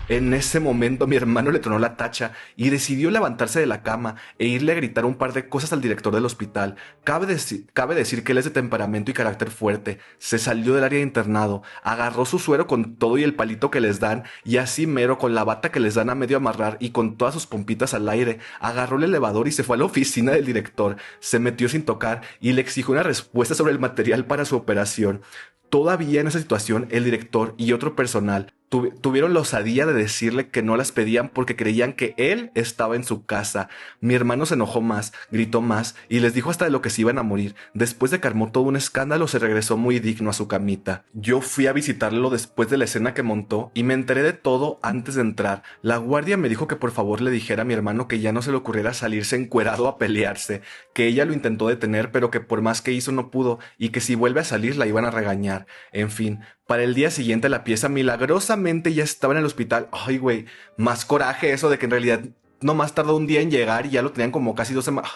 En ese momento mi hermano le tronó la tacha y decidió levantarse de la cama e irle a gritar un par de cosas al director del hospital. Cabe decir que él es de temperamento y carácter fuerte. Se salió del área de internado, agarró su suero con todo y el palito que les dan, y así mero con la bata que les dan a medio amarrar y con todas sus pompitas al aire, agarró el elevador y se fue a la oficina del director. Se metió sin tocar y le exigió una respuesta sobre el material para su operación. Todavía en esa situación, el director y otro personal tuvieron la osadía de decirle que no las pedían porque creían que él estaba en su casa. Mi hermano se enojó más, gritó más y les dijo hasta de lo que se iban a morir. Después de que armó todo un escándalo, se regresó muy digno a su camita. Yo fui a visitarlo después de la escena que montó y me enteré de todo antes de entrar. La guardia me dijo que por favor le dijera a mi hermano que ya no se le ocurriera salirse encuerado a pelearse, que ella lo intentó detener pero que por más que hizo no pudo y que si vuelve a salir la iban a regañar. En fin, para el día siguiente la pieza milagrosamente ya estaba en el hospital. Ay, güey, más coraje eso de que en realidad nomás tardó un día en llegar y ya lo tenían como casi 2 semanas.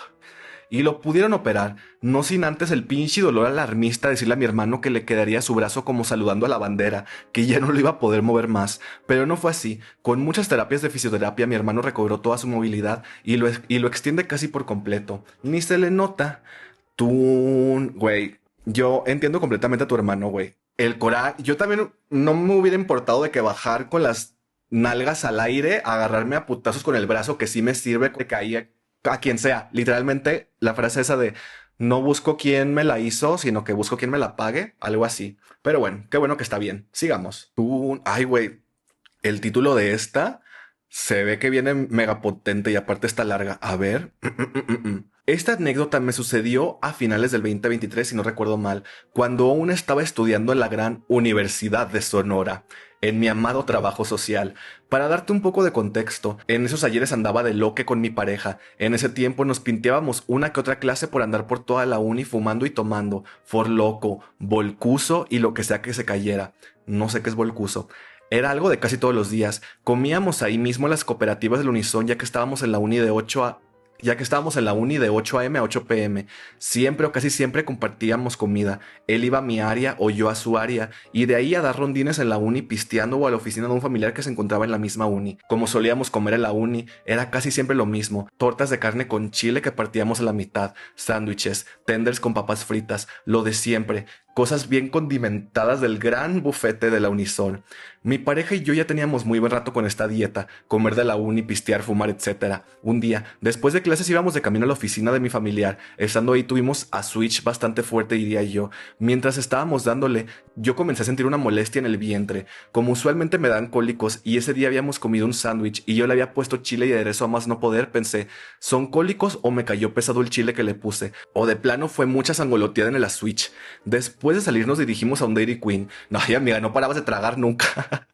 Y lo pudieron operar, no sin antes el pinche dolor alarmista decirle a mi hermano que le quedaría su brazo como saludando a la bandera, que ya no lo iba a poder mover más. Pero no fue así. Con muchas terapias de fisioterapia mi hermano recobró toda su movilidad y lo extiende casi por completo. Ni se le nota. Güey, yo entiendo completamente a tu hermano, güey. El coraje, yo también no me hubiera importado de que bajar con las nalgas al aire, agarrarme a putazos con el brazo que sí me sirve, que caía a quien sea. Literalmente la frase esa de no busco quién me la hizo, sino que busco quién me la pague, algo así. Pero bueno, qué bueno que está bien. Sigamos. Ay, güey, el título de esta se ve que viene mega potente y aparte está larga. A ver. Esta anécdota me sucedió a finales del 2023, si no recuerdo mal, cuando aún estaba estudiando en la gran Universidad de Sonora, en mi amado trabajo social. Para darte un poco de contexto, en esos ayeres andaba de loque con mi pareja. En ese tiempo nos pinteábamos una que otra clase por andar por toda la uni fumando y tomando, forloco, volcuso y lo que sea que se cayera. No sé qué es volcuso. Era algo de casi todos los días. Comíamos ahí mismo en las cooperativas del Unison, ya que estábamos en la uni de 8 a.m. a 8 p.m. Siempre o casi siempre compartíamos comida. Él iba a mi área o yo a su área, y de ahí a dar rondines en la uni pisteando o a la oficina de un familiar que se encontraba en la misma uni. Como solíamos comer en la uni, era casi siempre lo mismo: tortas de carne con chile que partíamos a la mitad, sándwiches, tenders con papas fritas, lo de siempre. Cosas bien condimentadas del gran bufete de la Unison. Mi pareja y yo ya teníamos muy buen rato con esta dieta, comer de la uni, pistear, fumar, etc. Un día, después de clases íbamos de camino a la oficina de mi familiar. Estando ahí tuvimos a switch bastante fuerte, diría yo. Mientras estábamos dándole, yo comencé a sentir una molestia en el vientre. Como usualmente me dan cólicos y ese día habíamos comido un sándwich y yo le había puesto chile y aderezo a más no poder, pensé, ¿son cólicos o me cayó pesado el chile que le puse? O de plano fue mucha sangoloteada en el switch. Después de salir nos dirigimos a un Dairy Queen. No, ay, amiga, no parabas de tragar nunca.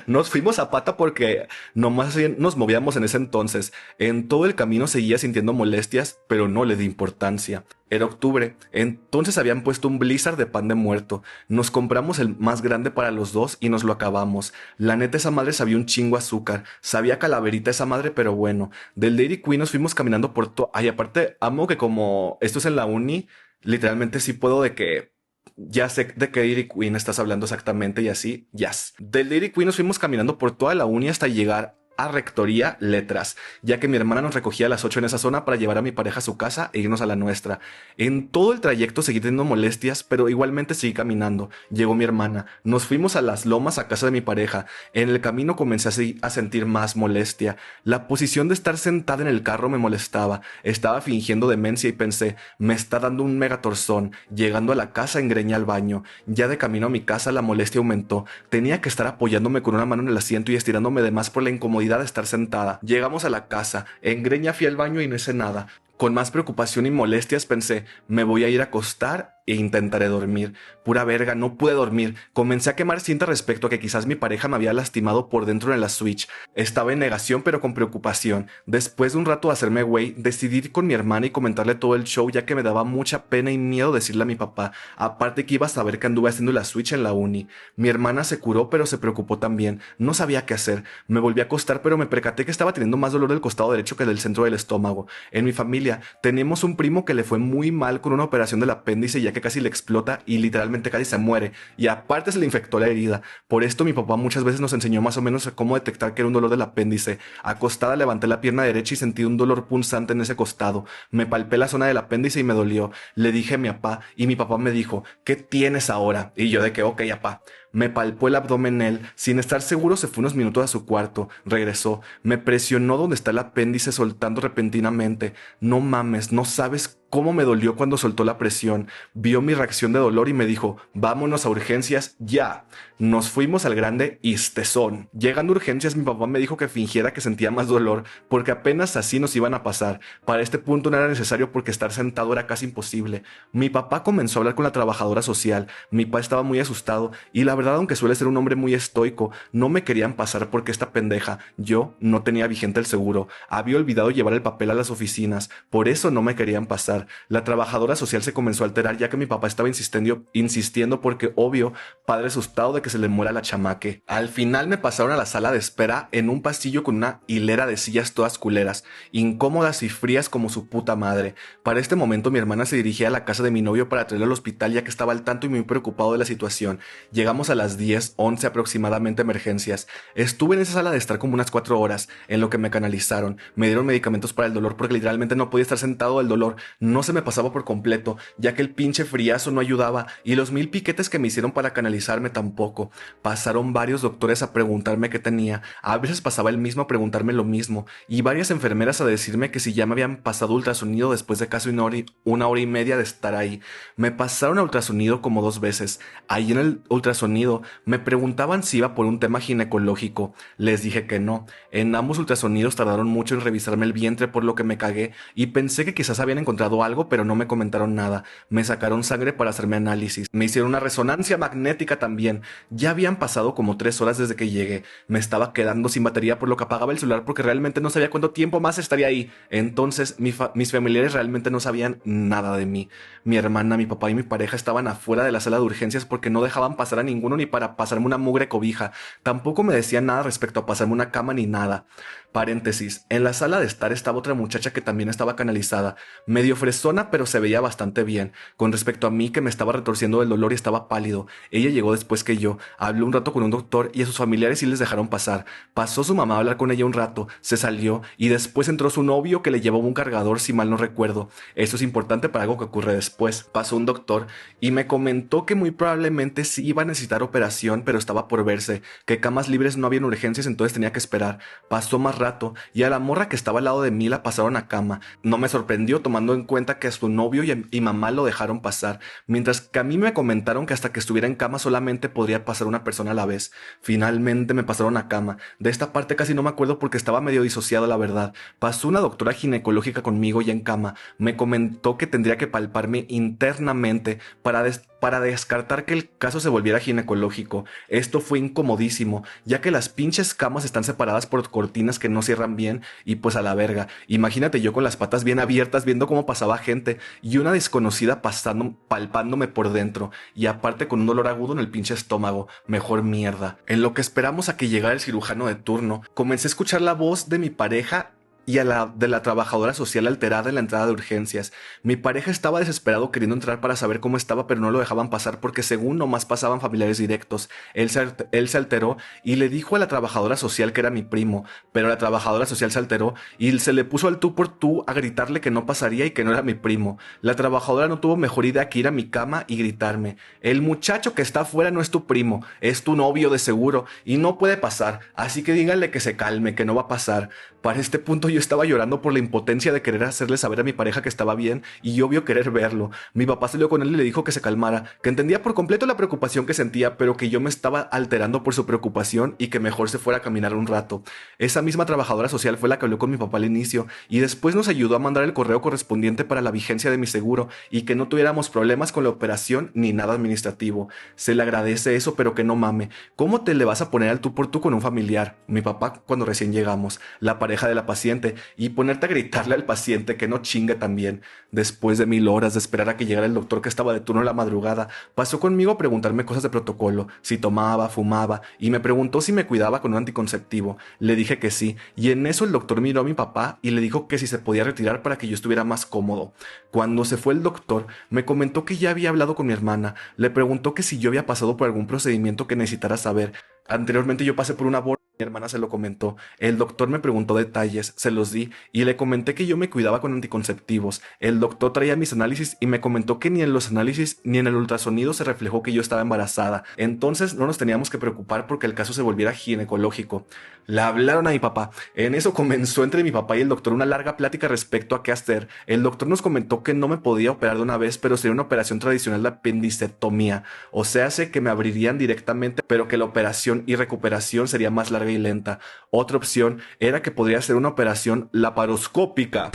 Nos fuimos a pata porque nomás nos movíamos en ese entonces. En todo el camino seguía sintiendo molestias, pero no le di importancia. Era octubre, entonces habían puesto un blizzard de pan de muerto. Nos compramos el más grande para los dos y nos lo acabamos. La neta, esa madre sabía un chingo azúcar. Sabía calaverita esa madre, pero bueno. Del Dairy Queen nos fuimos caminando por todo. Ay, aparte, amo que como esto es en la uni, literalmente sí puedo de que ya sé de qué Dairy Queen estás hablando exactamente y así, yes. Del Dairy Queen nos fuimos caminando por toda la uni hasta llegar a Rectoría Letras, ya que mi hermana nos recogía a las 8 en esa zona para llevar a mi pareja a su casa e irnos a la nuestra. En todo el trayecto seguí teniendo molestias, pero igualmente seguí caminando. Llegó mi hermana, nos fuimos a las lomas a casa de mi pareja. En el camino comencé a sentir más molestia. La posición de estar sentada en el carro me molestaba. Estaba fingiendo demencia y pensé, me está dando un megatorzón. Llegando a la casa engreñé al baño. Ya de camino a mi casa la molestia aumentó. Tenía que estar apoyándome con una mano en el asiento y estirándome de más por la incomodidad de estar sentada. Llegamos a la casa, en greña fui al baño y no hice nada. Con más preocupación y molestias pensé, me voy a ir a acostar e intentaré dormir. Pura verga, no pude dormir. Comencé a quemar cinta respecto a que quizás mi pareja me había lastimado por dentro en la Switch. Estaba en negación pero con preocupación. Después de un rato de hacerme güey, decidí ir con mi hermana y comentarle todo el show, ya que me daba mucha pena y miedo decirle a mi papá. Aparte que iba a saber que anduve haciendo la Switch en la uni. Mi hermana se curó pero se preocupó también. No sabía qué hacer. Me volví a acostar pero me percaté que estaba teniendo más dolor del costado derecho que del centro del estómago. En mi familia tenemos un primo que le fue muy mal con una operación del apéndice, ya que que casi le explota y literalmente casi se muere. Y aparte se le infectó la herida. Por esto mi papá muchas veces nos enseñó más o menos cómo detectar que era un dolor del apéndice. Acostada levanté la pierna derecha y sentí un dolor punzante en ese costado. Me palpé la zona del apéndice y me dolió. Le dije a mi papá y mi papá me dijo, ¿qué tienes ahora? Y yo de que, ok, papá. Me palpó el abdomen él. Sin estar seguro se fue unos minutos a su cuarto. Regresó. Me presionó donde está el apéndice soltando repentinamente. No mames, no sabes cómo me dolió cuando soltó la presión. Vio mi reacción de dolor y me dijo, vámonos a urgencias ya. Nos fuimos al grande Istezón. Llegando a urgencias, mi papá me dijo que fingiera que sentía más dolor, porque apenas así nos iban a pasar. Para este punto no era necesario porque estar sentado era casi imposible. Mi papá comenzó a hablar con la trabajadora social. Mi papá estaba muy asustado y la verdad, aunque suele ser un hombre muy estoico, no me querían pasar porque esta pendeja, yo no tenía vigente el seguro. Había olvidado llevar el papel a las oficinas, por eso no me querían pasar. La trabajadora social se comenzó a alterar ya que mi papá estaba insistiendo porque obvio, padre asustado de que se le muera la chamaque. Al final me pasaron a la sala de espera en un pasillo con una hilera de sillas todas culeras, incómodas y frías como su puta madre. Para este momento mi hermana se dirigía a la casa de mi novio para traerlo al hospital ya que estaba al tanto y muy preocupado de la situación. Llegamos a las 10, 11 aproximadamente emergencias. Estuve en esa sala de estar como unas 4 horas en lo que me canalizaron. Me dieron medicamentos para el dolor porque literalmente no podía estar sentado del dolor. No se me pasaba por completo, ya que el pinche friazo no ayudaba y los 1000 piquetes que me hicieron para canalizarme tampoco. Pasaron varios doctores a preguntarme qué tenía. A veces pasaba el mismo a preguntarme lo mismo y varias enfermeras a decirme que si ya me habían pasado ultrasonido después de casi una hora y media de estar ahí. Me pasaron a ultrasonido como 2 veces. Ahí en el ultrasonido me preguntaban si iba por un tema ginecológico. Les dije que no. En ambos ultrasonidos tardaron mucho en revisarme el vientre, por lo que me cagué y pensé que quizás habían encontrado algo, pero no me comentaron nada. Me sacaron sangre para hacerme análisis. Me hicieron una resonancia magnética también. Ya habían pasado como 3 horas desde que llegué. Me estaba quedando sin batería, por lo que apagaba el celular porque realmente no sabía cuánto tiempo más estaría ahí. Entonces mis familiares realmente no sabían nada de mí. Mi hermana, mi papá y mi pareja estaban afuera de la sala de urgencias porque no dejaban pasar a ninguno ni para pasarme una mugre cobija. Tampoco me decían nada respecto a pasarme una cama ni nada. Paréntesis, en la sala de estar estaba otra muchacha que también estaba canalizada, medio fresona pero se veía bastante bien. Con respecto a mí, que me estaba retorciendo del dolor y estaba pálido, ella llegó después que yo, habló un rato con un doctor y a sus familiares sí les dejaron pasar. Pasó su mamá a hablar con ella un rato, se salió y después entró su novio que le llevaba un cargador si mal no recuerdo. Esto es importante para algo que ocurre después. Pasó un doctor y me comentó que muy probablemente sí iba a necesitar operación, pero estaba por verse, que camas libres no había en urgencias, entonces tenía que esperar. Pasó más rato y a la morra que estaba al lado de mí la pasaron a cama. No me sorprendió tomando en cuenta que a su novio y mamá lo dejaron pasar, mientras que a mí me comentaron que hasta que estuviera en cama solamente podría pasar una persona a la vez. Finalmente me pasaron a cama. De esta parte casi no me acuerdo porque estaba medio disociado, la verdad. Pasó una doctora ginecológica conmigo ya en cama. Me comentó que tendría que palparme internamente para descartar que el caso se volviera ginecológico. Esto fue incomodísimo, ya que las pinches camas están separadas por cortinas que no cierran bien y pues a la verga. Imagínate yo con las patas bien abiertas viendo cómo pasaba gente y una desconocida palpándome por dentro y aparte con un dolor agudo en el pinche estómago. Mejor mierda. En lo que esperamos a que llegara el cirujano de turno, comencé a escuchar la voz de mi pareja y a la de la trabajadora social alterada en la entrada de urgencias. Mi pareja estaba desesperado queriendo entrar para saber cómo estaba, pero no lo dejaban pasar porque según nomás pasaban familiares directos. Él se alteró y le dijo a la trabajadora social que era mi primo, pero la trabajadora social se alteró y se le puso al tú por tú a gritarle que no pasaría y que no era mi primo. La trabajadora no tuvo mejor idea que ir a mi cama y gritarme: el muchacho que está afuera no es tu primo, es tu novio de seguro y no puede pasar, así que díganle que se calme, que no va a pasar. Para este punto yo estaba llorando por la impotencia de querer hacerle saber a mi pareja que estaba bien y obvio querer verlo. Mi papá salió con él y le dijo que se calmara, que entendía por completo la preocupación que sentía, pero que yo me estaba alterando por su preocupación y que mejor se fuera a caminar un rato. Esa misma trabajadora social fue la que habló con mi papá al inicio y después nos ayudó a mandar el correo correspondiente para la vigencia de mi seguro y que no tuviéramos problemas con la operación ni nada administrativo. Se le agradece eso, pero que no mame. ¿Cómo te le vas a poner al tú por tú con un familiar? Mi papá cuando recién llegamos. La pareja de la paciente paciente y ponerte a gritarle al paciente que no chingue también. Después de 1000 horas de esperar a que llegara el doctor que estaba de turno en la madrugada, pasó conmigo a preguntarme cosas de protocolo, si tomaba, fumaba, y me preguntó si me cuidaba con un anticonceptivo. Le dije que sí, y en eso el doctor miró a mi papá y le dijo que si se podía retirar para que yo estuviera más cómodo. Cuando se fue el doctor, me comentó que ya había hablado con mi hermana, le preguntó que si yo había pasado por algún procedimiento que necesitara saber. Anteriormente yo pasé por un aborto. Mi hermana se lo comentó. El doctor me preguntó detalles, se los di y le comenté que yo me cuidaba con anticonceptivos. El doctor traía mis análisis y me comentó que ni en los análisis ni en el ultrasonido se reflejó que yo estaba embarazada. Entonces no nos teníamos que preocupar porque el caso se volviera ginecológico. Le hablaron a mi papá. En eso comenzó entre mi papá y el doctor una larga plática respecto a qué hacer. El doctor nos comentó que no me podía operar de una vez, pero sería una operación tradicional de apendicectomía. O sea, sé que me abrirían directamente, pero que la operación y recuperación sería más larga y lenta. Otra opción era que podría ser una operación laparoscópica,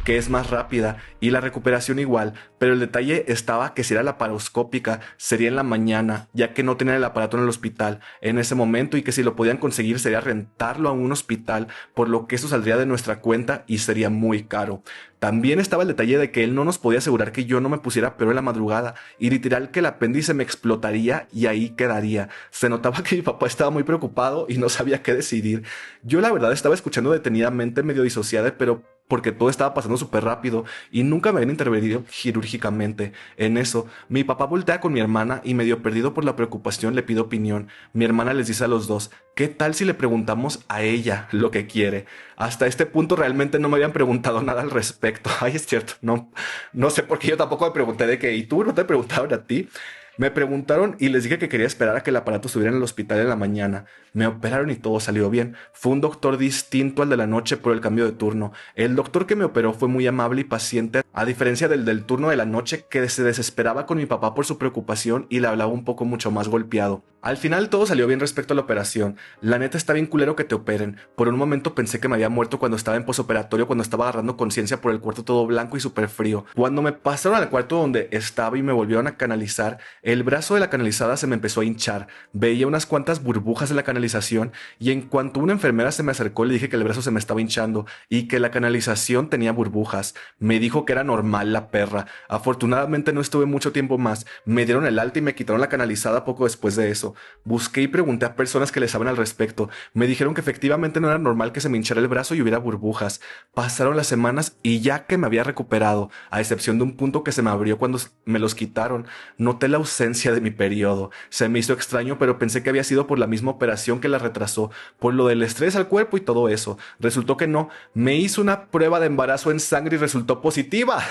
que es más rápida, y la recuperación igual, pero el detalle estaba que si era laparoscópica sería en la mañana, ya que no tenían el aparato en el hospital en ese momento, y que si lo podían conseguir sería rentarlo a un hospital, por lo que eso saldría de nuestra cuenta y sería muy caro. También estaba el detalle de que él no nos podía asegurar que yo no me pusiera peor en la madrugada, y literal que el apéndice me explotaría y ahí quedaría. Se notaba que mi papá estaba muy preocupado y no sabía qué decidir. Yo la verdad estaba escuchando detenidamente, medio disociada, pero porque todo estaba pasando súper rápido y nunca me habían intervenido quirúrgicamente. En eso, mi papá voltea con mi hermana y medio perdido por la preocupación le pide opinión. Mi hermana les dice a los dos, ¿qué tal si le preguntamos a ella lo que quiere? Hasta este punto realmente no me habían preguntado nada al respecto. Ay, es cierto, no sé por qué yo tampoco me pregunté de qué. ¿Y tú no te preguntaron a ti? Me preguntaron y les dije que quería esperar a que el aparato estuviera en el hospital en la mañana. Me operaron y todo salió bien. Fue un doctor distinto al de la noche por el cambio de turno. El doctor que me operó fue muy amable y paciente, a diferencia del turno de la noche, que se desesperaba con mi papá por su preocupación y le hablaba un poco mucho más golpeado. Al final todo salió bien respecto a la operación. La neta está bien culero que te operen. Por un momento pensé que me había muerto cuando estaba en posoperatorio, cuando estaba agarrando conciencia por el cuarto todo blanco y súper frío. Cuando me pasaron al cuarto donde estaba y me volvieron a canalizar, el brazo de la canalizada se me empezó a hinchar. Veía unas cuantas burbujas de la canalización y en cuanto una enfermera se me acercó le dije que el brazo se me estaba hinchando y que la canalización tenía burbujas. Me dijo que era normal la perra. Afortunadamente no estuve mucho tiempo más. Me dieron el alta y me quitaron la canalizada poco después de eso. Busqué y pregunté a personas que le saben al respecto. Me dijeron que efectivamente no era normal que se me hinchara el brazo y hubiera burbujas. Pasaron las semanas y ya que me había recuperado, a excepción de un punto que se me abrió cuando me los quitaron, noté la ausencia de mi periodo. Se me hizo extraño, pero pensé que había sido por la misma operación que la retrasó, por lo del estrés al cuerpo y todo eso. Resultó que no. Me hizo una prueba de embarazo en sangre y resultó positiva.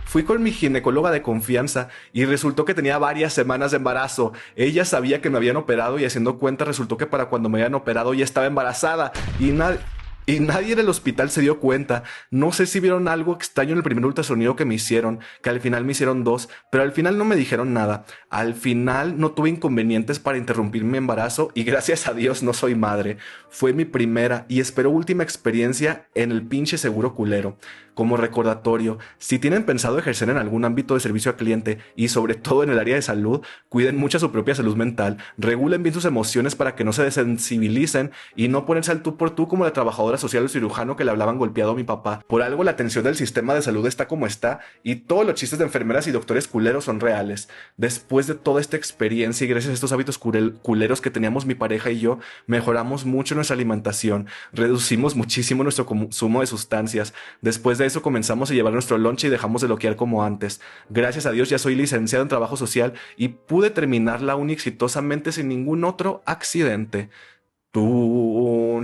Fui con mi ginecóloga de confianza y resultó que tenía varias semanas de embarazo. Ella sabía que me habían operado y haciendo cuenta resultó que para cuando me habían operado ya estaba embarazada y nadie en el hospital se dio cuenta. No sé si vieron algo extraño en el primer ultrasonido que me hicieron, que al final me hicieron dos, pero al final no me dijeron nada. Al final no tuve inconvenientes para interrumpir mi embarazo y gracias a Dios no soy madre. Fue mi primera y espero última experiencia en el pinche seguro culero. Como recordatorio, si tienen pensado ejercer en algún ámbito de servicio al cliente y sobre todo en el área de salud, cuiden mucho su propia salud mental, regulen bien sus emociones para que no se desensibilicen y no ponerse al tú por tú como la trabajadora social o cirujano que le hablaban golpeado a mi papá. Por algo la atención del sistema de salud está como está y todos los chistes de enfermeras y doctores culeros son reales. Después de toda esta experiencia y gracias a estos hábitos culeros que teníamos mi pareja y yo, mejoramos mucho nuestra alimentación, reducimos muchísimo nuestro consumo de sustancias. Después de eso comenzamos a llevar nuestro lonche y dejamos de loquear como antes. Gracias a Dios ya soy licenciado en trabajo social y pude terminar la uni exitosamente sin ningún otro accidente. Tú...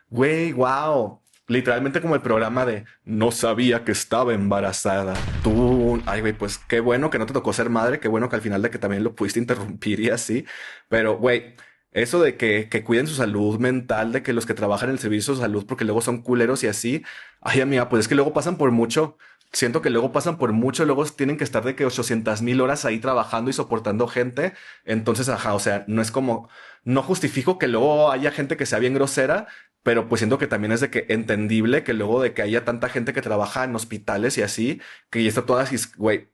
Güey, wow. Literalmente como el programa de no sabía que estaba embarazada. Tú, ay, güey, pues qué bueno que no te tocó ser madre, qué bueno que al final de que también lo pudiste interrumpir y así. Pero, güey, eso de que cuiden su salud mental, de que los que trabajan en el servicio de salud, porque luego son culeros y así. Ay, amiga, pues es que luego pasan por mucho. Siento que luego pasan por mucho, luego tienen que estar de que 800,000 horas ahí trabajando y soportando gente. Entonces, ajá, o sea, no es como, no justifico que luego haya gente que sea bien grosera, pero pues siento que también es de que entendible que luego de que haya tanta gente que trabaja en hospitales y así, que ya está todas, güey,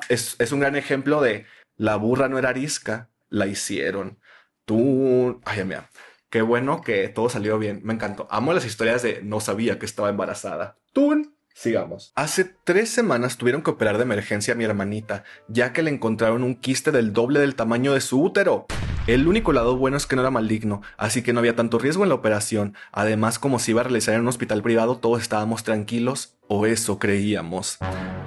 es un gran ejemplo de la burra no era arisca, la hicieron. Tú, ay, mira, Qué bueno que todo salió bien. Me encantó. Amo las historias de no sabía que estaba embarazada. ¡Tun! Sigamos. Hace 3 semanas tuvieron que operar de emergencia a mi hermanita, ya que le encontraron un quiste del doble del tamaño de su útero. El único lado bueno es que no era maligno, así que no había tanto riesgo en la operación. Además, como se iba a realizar en un hospital privado, todos estábamos tranquilos, o eso creíamos.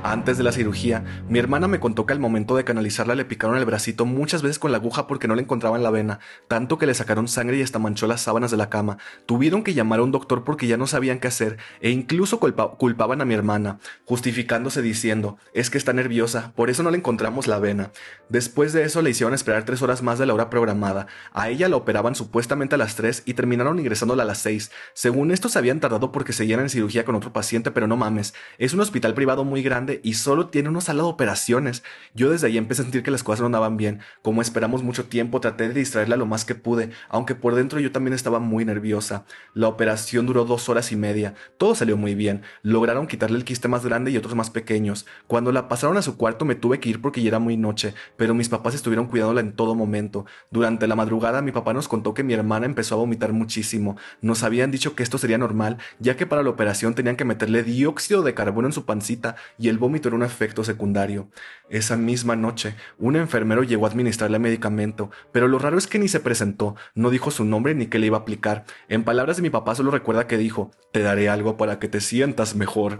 Antes de la cirugía, mi hermana me contó que al momento de canalizarla le picaron el bracito muchas veces con la aguja porque no le encontraban la vena, tanto que le sacaron sangre y hasta manchó las sábanas de la cama. Tuvieron que llamar a un doctor porque ya no sabían qué hacer e incluso culpaban a mi hermana, justificándose diciendo, es que está nerviosa, por eso no le encontramos la vena. Después de eso le hicieron esperar 3 horas más de la hora programada. A ella la operaban supuestamente a las 3 y terminaron ingresándola a las 6. Según esto se habían tardado porque seguían en cirugía con otro paciente, pero no mames, es un hospital privado muy grande y solo tiene una sala de operaciones. Yo desde ahí empecé a sentir que las cosas no andaban bien. Como esperamos mucho tiempo, traté de distraerla lo más que pude, aunque por dentro yo también estaba muy nerviosa. La operación duró 2 horas y media. Todo salió muy bien. Lograron quitarle el quiste más grande y otros más pequeños. Cuando la pasaron a su cuarto me tuve que ir porque ya era muy noche, pero mis papás estuvieron cuidándola en todo momento. Durante la madrugada mi papá nos contó que mi hermana empezó a vomitar muchísimo. Nos habían dicho que esto sería normal, ya que para la operación tenían que meterle dióxido de carbono en su pancita y el vómito era un efecto secundario. Esa misma noche, un enfermero llegó a administrarle medicamento, pero lo raro es que ni se presentó, no dijo su nombre ni qué le iba a aplicar. En palabras de mi papá solo recuerda que dijo, te daré algo para que te sientas mejor.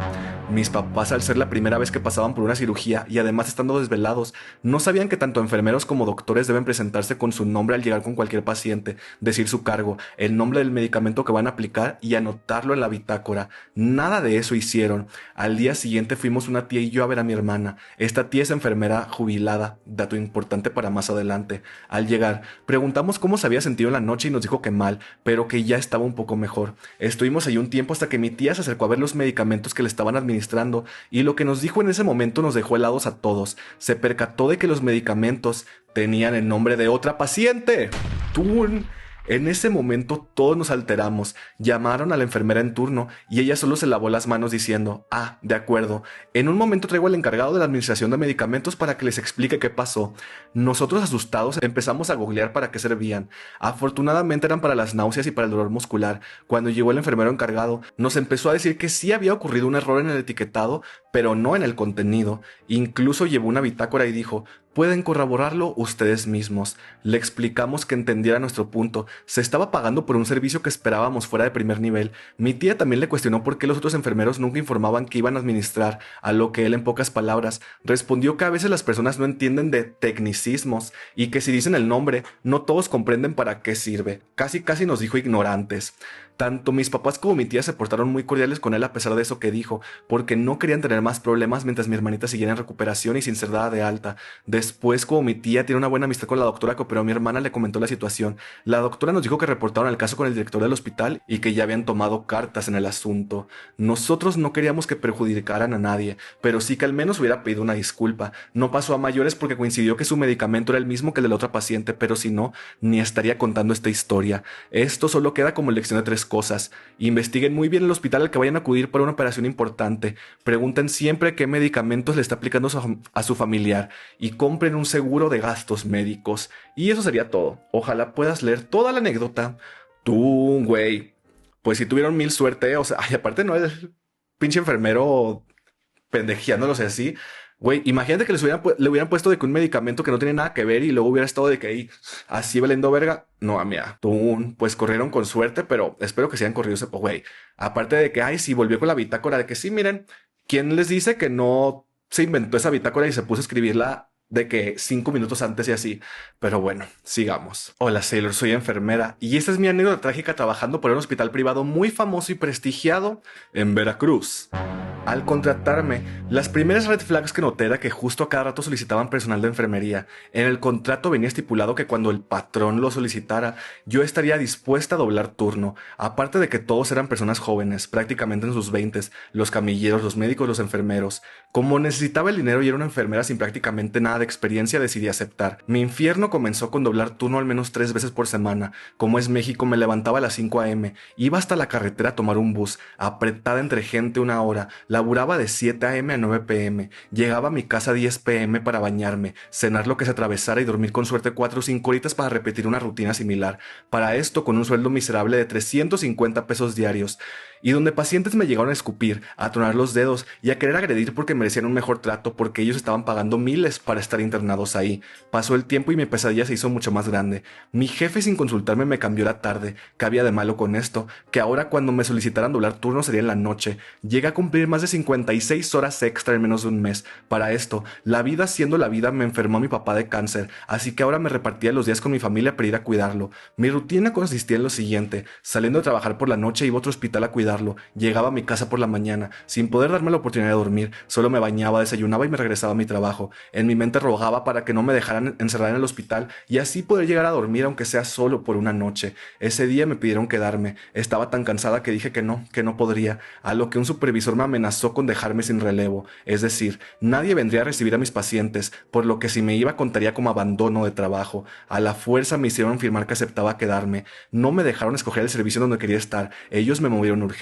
Mis papás, al ser la primera vez que pasaban por una cirugía y además estando desvelados, no sabían que tanto enfermeros como doctores deben presentarse con su nombre al llegar con cualquier paciente, decir su cargo, el nombre del medicamento que van a aplicar y anotarlo en la bitácora. Nada de eso hicieron. Al día siguiente fuimos una tía y yo a ver a mi hermana. Esta tía es enfermera jubilada, dato importante para más adelante. Al llegar, preguntamos cómo se había sentido en la noche y nos dijo que mal, pero que ya estaba un poco mejor. Estuvimos ahí un tiempo hasta que mi tía se acercó a ver los medicamentos que le estaban administrando y lo que nos dijo en ese momento nos dejó helados a todos. Se percató de que los medicamentos tenían el nombre de otra paciente. ¡Tun! En ese momento todos nos alteramos, llamaron a la enfermera en turno y ella solo se lavó las manos diciendo, de acuerdo, en un momento traigo al encargado de la administración de medicamentos para que les explique qué pasó. Nosotros asustados empezamos a googlear para qué servían. Afortunadamente eran para las náuseas y para el dolor muscular. Cuando llegó el enfermero encargado, nos empezó a decir que sí había ocurrido un error en el etiquetado, pero no en el contenido. Incluso llevó una bitácora y dijo, pueden corroborarlo ustedes mismos. Le explicamos que entendiera nuestro punto. Se estaba pagando por un servicio que esperábamos fuera de primer nivel. Mi tía también le cuestionó por qué los otros enfermeros nunca informaban que iban a administrar, a lo que él en pocas palabras respondió que a veces las personas no entienden de tecnicismos y que si dicen el nombre, no todos comprenden para qué sirve. Casi nos dijo ignorantes. Tanto mis papás como mi tía se portaron muy cordiales con él a pesar de eso que dijo, porque no querían tener más problemas mientras mi hermanita siguiera en recuperación y sin ser dada de alta. Después, como mi tía tiene una buena amistad con la doctora que operó a mi hermana, le comentó la situación. La doctora nos dijo que reportaron el caso con el director del hospital y que ya habían tomado cartas en el asunto. Nosotros no queríamos que perjudicaran a nadie, pero sí que al menos hubiera pedido una disculpa. No pasó a mayores porque coincidió que su medicamento era el mismo que el de la otra paciente, pero si no, ni estaría contando esta historia. Esto solo queda como lección de 3 cosas. Investiguen muy bien el hospital al que vayan a acudir para una operación importante. Pregunten siempre qué medicamentos le está aplicando a su familiar y compren un seguro de gastos médicos. Y eso sería todo. Ojalá puedas leer toda la anécdota. Tú, güey. Pues si tuvieron mil suerte, o sea, aparte no el pinche enfermero pendejeándolos así. Güey, imagínate que le hubieran puesto de que un medicamento que no tiene nada que ver y luego hubiera estado de que ahí así valiendo verga. No, amiga, pues corrieron con suerte, pero espero que se hayan corrido ese güey. Aparte de que, sí, volvió con la bitácora de que sí, miren, ¿quién les dice que no se inventó esa bitácora y se puso a escribirla de que 5 minutos antes y así? Pero bueno, sigamos. Hola Sailor, soy enfermera y esta es mi anécdota trágica trabajando por un hospital privado muy famoso y prestigiado en Veracruz. Al contratarme, las primeras red flags que noté era que justo a cada rato solicitaban personal de enfermería. En el contrato venía estipulado que cuando el patrón lo solicitara, yo estaría dispuesta a doblar turno. Aparte de que todos eran personas jóvenes, prácticamente en sus 20s, los camilleros, los médicos, los enfermeros. Como necesitaba el dinero y era una enfermera sin prácticamente nada de experiencia, decidí aceptar. Mi infierno comenzó con doblar turno al menos 3 veces por semana. Como es México, me levantaba a las 5 a.m., iba hasta la carretera a tomar un bus, apretada entre gente 1 hora. Laburaba de 7 a.m. a 9 p.m. Llegaba a mi casa a 10 p.m. para bañarme, cenar lo que se atravesara y dormir con suerte 4 o 5 horitas para repetir una rutina similar. Para esto con un sueldo miserable de 350 pesos diarios. Y donde pacientes me llegaron a escupir, a tronar los dedos y a querer agredir porque merecían un mejor trato porque ellos estaban pagando miles para estar internados ahí. Pasó el tiempo y mi pesadilla se hizo mucho más grande. Mi jefe sin consultarme me cambió la tarde. ¿Qué había de malo con esto? Que ahora cuando me solicitaran doblar turno sería en la noche. Llegué a cumplir más de 56 horas extra en menos de un mes. Para esto, la vida siendo la vida me enfermó mi papá de cáncer, así que ahora me repartía los días con mi familia para ir a cuidarlo. Mi rutina consistía en lo siguiente: saliendo de trabajar por la noche iba a otro hospital a cuidarlo. Llegaba a mi casa por la mañana, sin poder darme la oportunidad de dormir, solo me bañaba, desayunaba y me regresaba a mi trabajo. En mi mente rogaba para que no me dejaran encerrar en el hospital y así poder llegar a dormir aunque sea solo por una noche. Ese día me pidieron quedarme. Estaba tan cansada que dije que no podría, a lo que un supervisor me amenazó con dejarme sin relevo. Es decir, nadie vendría a recibir a mis pacientes, por lo que si me iba contaría como abandono de trabajo. A la fuerza me hicieron firmar que aceptaba quedarme. No me dejaron escoger el servicio donde quería estar. Ellos me movieron urgencias.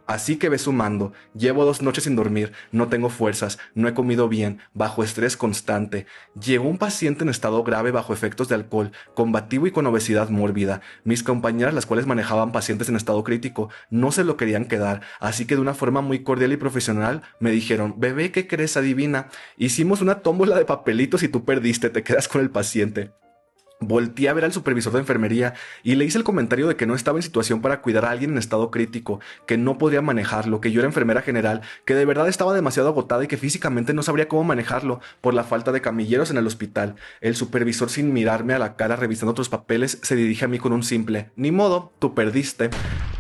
Así que ve sumando. Llevo 2 noches sin dormir, no tengo fuerzas, no he comido bien, bajo estrés constante. Llegó un paciente en estado grave bajo efectos de alcohol, combativo y con obesidad mórbida. Mis compañeras, las cuales manejaban pacientes en estado crítico, no se lo querían quedar, así que de una forma muy cordial y profesional me dijeron: bebé, ¿qué crees? Adivina. Hicimos una tómbola de papelitos y tú perdiste, te quedas con el paciente. Volté a ver al supervisor de enfermería y le hice el comentario de que no estaba en situación para cuidar a alguien en estado crítico, que no podía manejarlo, que yo era enfermera general, que de verdad estaba demasiado agotada y que físicamente no sabría cómo manejarlo por la falta de camilleros en el hospital. El supervisor, sin mirarme a la cara revisando otros papeles, se dirige a mí con un simple: ni modo, tú perdiste.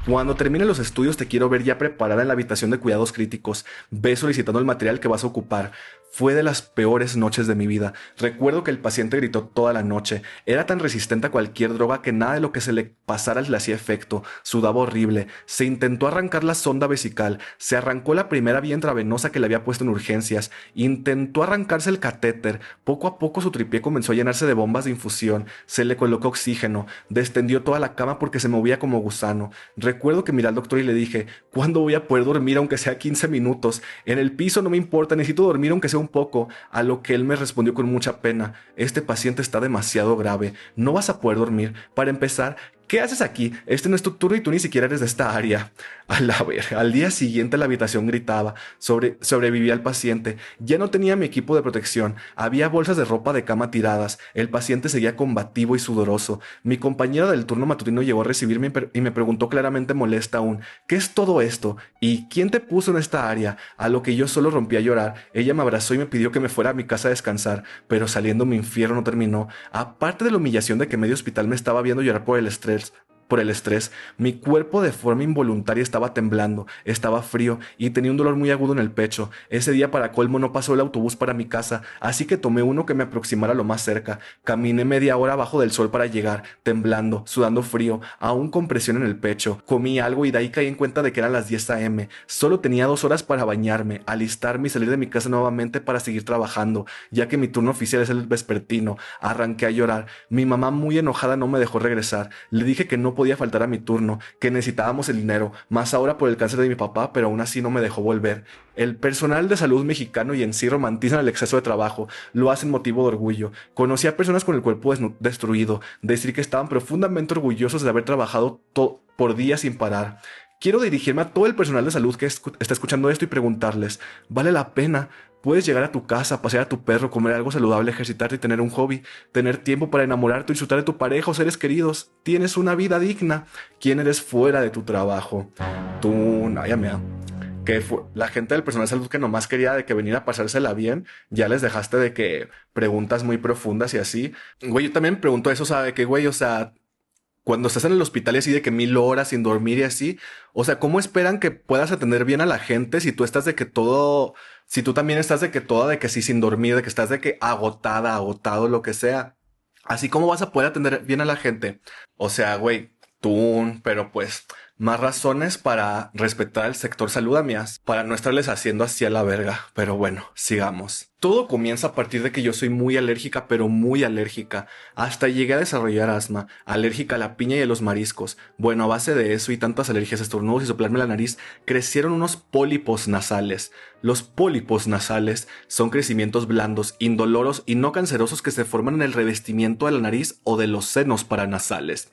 Cuando termine los estudios te quiero ver ya preparada en la habitación de cuidados críticos. Ve solicitando el material que vas a ocupar. Fue de las peores noches de mi vida. Recuerdo que el paciente gritó toda la noche. Era tan resistente a cualquier droga que nada de lo que se le pasara le hacía efecto. Sudaba horrible. Se intentó arrancar la sonda vesical. Se arrancó la primera vía intravenosa que le había puesto en urgencias. Intentó arrancarse el catéter. Poco a poco su tripié comenzó a llenarse de bombas de infusión. Se le colocó oxígeno. Descendió toda la cama porque se movía como gusano. Recuerdo que miré al doctor y le dije: ¿cuándo voy a poder dormir aunque sea 15 minutos? En el piso no me importa, necesito dormir aunque sea un poco. A lo que él me respondió con mucha pena: este paciente está demasiado grave, no vas a poder dormir. Para empezar, ¿qué haces aquí? Este no es tu turno y tú ni siquiera eres de esta área. Al día siguiente la habitación gritaba. Sobrevivía al paciente. Ya no tenía mi equipo de protección. Había bolsas de ropa de cama tiradas. El paciente seguía combativo y sudoroso. Mi compañera del turno matutino llegó a recibirme y me preguntó claramente molesta aún: ¿qué es todo esto? ¿Y quién te puso en esta área? A lo que yo solo rompí a llorar. Ella me abrazó y me pidió que me fuera a mi casa a descansar. Pero saliendo mi infierno no terminó. Aparte de la humillación de que medio hospital me estaba viendo llorar por el estrés, mi cuerpo de forma involuntaria estaba temblando, estaba frío y tenía un dolor muy agudo en el pecho. Ese día, para colmo, no pasó el autobús para mi casa, así que tomé uno que me aproximara lo más cerca. Caminé media hora bajo del sol para llegar, temblando, sudando frío, aún con presión en el pecho. Comí algo y de ahí caí en cuenta de que eran las 10 a.m. Solo tenía 2 horas para bañarme, alistarme y salir de mi casa nuevamente para seguir trabajando, ya que mi turno oficial es el vespertino. Arranqué a llorar. Mi mamá, muy enojada, no me dejó regresar. Le dije que no podía faltar a mi turno, que necesitábamos el dinero, más ahora por el cáncer de mi papá, pero aún así no me dejó volver. El personal de salud mexicano y en sí romantizan el exceso de trabajo, lo hacen motivo de orgullo. Conocí a personas con el cuerpo destruido, decir que estaban profundamente orgullosos de haber trabajado por días sin parar. Quiero dirigirme a todo el personal de salud que está escuchando esto y preguntarles: ¿vale la pena? Puedes llegar a tu casa, pasear a tu perro, comer algo saludable, ejercitarte y tener un hobby, tener tiempo para enamorarte y disfrutar de tu pareja o seres queridos. Tienes una vida digna. ¿Quién eres fuera de tu trabajo? Tú, no, ya me que la gente del personal de salud que nomás quería de que venir a pasársela bien, ya les dejaste de que preguntas muy profundas y así. Güey, yo también pregunto eso, ¿sabe? Que, güey, o sea, cuando estás en el hospital y así de que 1,000 horas sin dormir y así, o sea, ¿cómo esperan que puedas atender bien a la gente si tú estás de que todo, si tú también estás de que toda de que sí sin dormir, de que estás de que agotada, agotado, lo que sea? Así, ¿cómo vas a poder atender bien a la gente? O sea, güey, tú, pero pues Más razones para respetar el sector salud, amigas, para no estarles haciendo así a la verga. Pero bueno, sigamos. Todo comienza a partir de que yo soy muy alérgica, pero muy alérgica. Hasta llegué a desarrollar asma, alérgica a la piña y a los mariscos. Bueno, a base de eso y tantas alergias, estornudos y soplarme la nariz, crecieron unos pólipos nasales. Los pólipos nasales son crecimientos blandos, indoloros y no cancerosos que se forman en el revestimiento de la nariz o de los senos paranasales.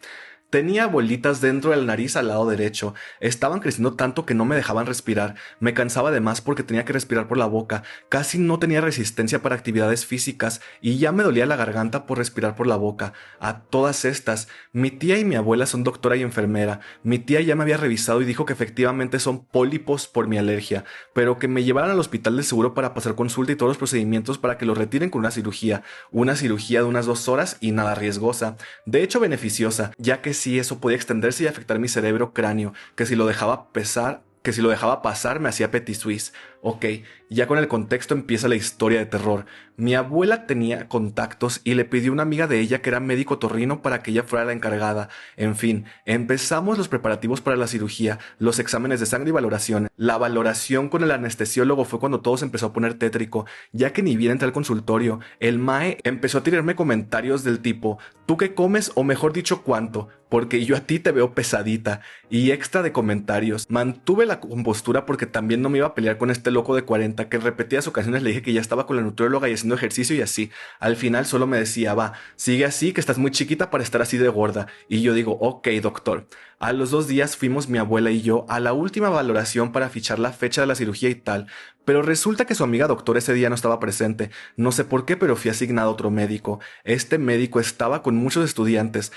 Tenía bolitas dentro de la nariz al lado derecho. Estaban creciendo tanto que no me dejaban respirar. Me cansaba de más porque tenía que respirar por la boca. Casi no tenía resistencia para actividades físicas y ya me dolía la garganta por respirar por la boca. A todas estas, mi tía y mi abuela son doctora y enfermera. Mi tía ya me había revisado y dijo que efectivamente son pólipos por mi alergia, pero que me llevaran al hospital del seguro para pasar consulta y todos los procedimientos para que los retiren con una cirugía. Una cirugía de unas 2 horas y nada riesgosa. De hecho, beneficiosa, ya que sí, eso podía extenderse y afectar mi cerebro cráneo, que si lo dejaba pasar me hacía petit suisse. Ok, ya con el contexto empieza la historia de terror. Mi abuela tenía contactos y le pidió a una amiga de ella que era médico otorrino para que ella fuera la encargada. En fin, empezamos los preparativos para la cirugía, los exámenes de sangre y valoraciones. La valoración con el anestesiólogo fue cuando todo se empezó a poner tétrico, ya que ni bien entré al consultorio, el mae empezó a tirarme comentarios del tipo: ¿tú qué comes? O mejor dicho, ¿cuánto? Porque yo a ti te veo pesadita. Y extra de comentarios. Mantuve la compostura porque también no me iba a pelear con este loco de 40 que en repetidas ocasiones le dije que ya estaba con la nutrióloga y haciendo ejercicio y así. Al final solo me decía: va, sigue así, que estás muy chiquita para estar así de gorda. Y yo digo: ok, doctor. A los 2 días fuimos mi abuela y yo a la última valoración para fichar la fecha de la cirugía y tal. Pero resulta que su amiga doctora ese día no estaba presente. No sé por qué, pero fui asignado a otro médico. Este médico estaba con muchos estudiantes.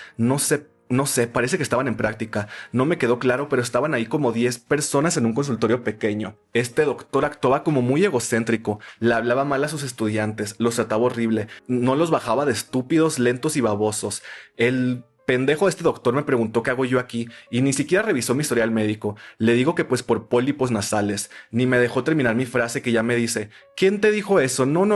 No sé, parece que estaban en práctica. No me quedó claro, pero estaban ahí como 10 personas en un consultorio pequeño. Este doctor actuaba como muy egocéntrico. Le hablaba mal a sus estudiantes, los trataba horrible. No los bajaba de estúpidos, lentos y babosos. El pendejo de este doctor me preguntó qué hago yo aquí y ni siquiera revisó mi historial médico. Le digo que pues por pólipos nasales. Ni me dejó terminar mi frase, que ya me dice: ¿quién te dijo eso? No,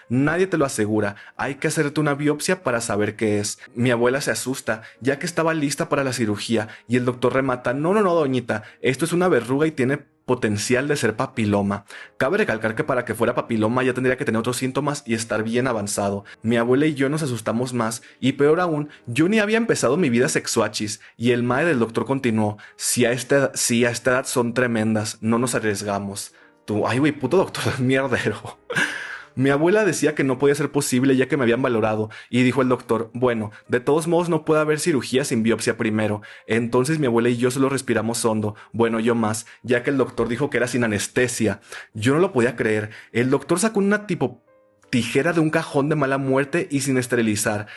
nadie te lo asegura. Hay que hacerte una biopsia para saber qué es. Mi abuela se asusta, ya que estaba lista para la cirugía, y el doctor remata: no, doñita, esto es una verruga y tiene potencial de ser papiloma. Cabe recalcar que para que fuera papiloma ya tendría que tener otros síntomas y estar bien avanzado. Mi abuela y yo nos asustamos más, y peor aún, yo ni había empezado mi vida sexuachis, y el mae del doctor continuó: sí, a esta edad son tremendas, no nos arriesgamos. Tú, ay güey, puto doctor mierdero. Mi abuela decía que no podía ser posible ya que me habían valorado, y dijo el doctor: bueno, de todos modos no puede haber cirugía sin biopsia primero. Entonces mi abuela y yo solo respiramos hondo, bueno, yo más, ya que el doctor dijo que era sin anestesia. Yo no lo podía creer. El doctor sacó una tipo tijera de un cajón de mala muerte y sin esterilizar.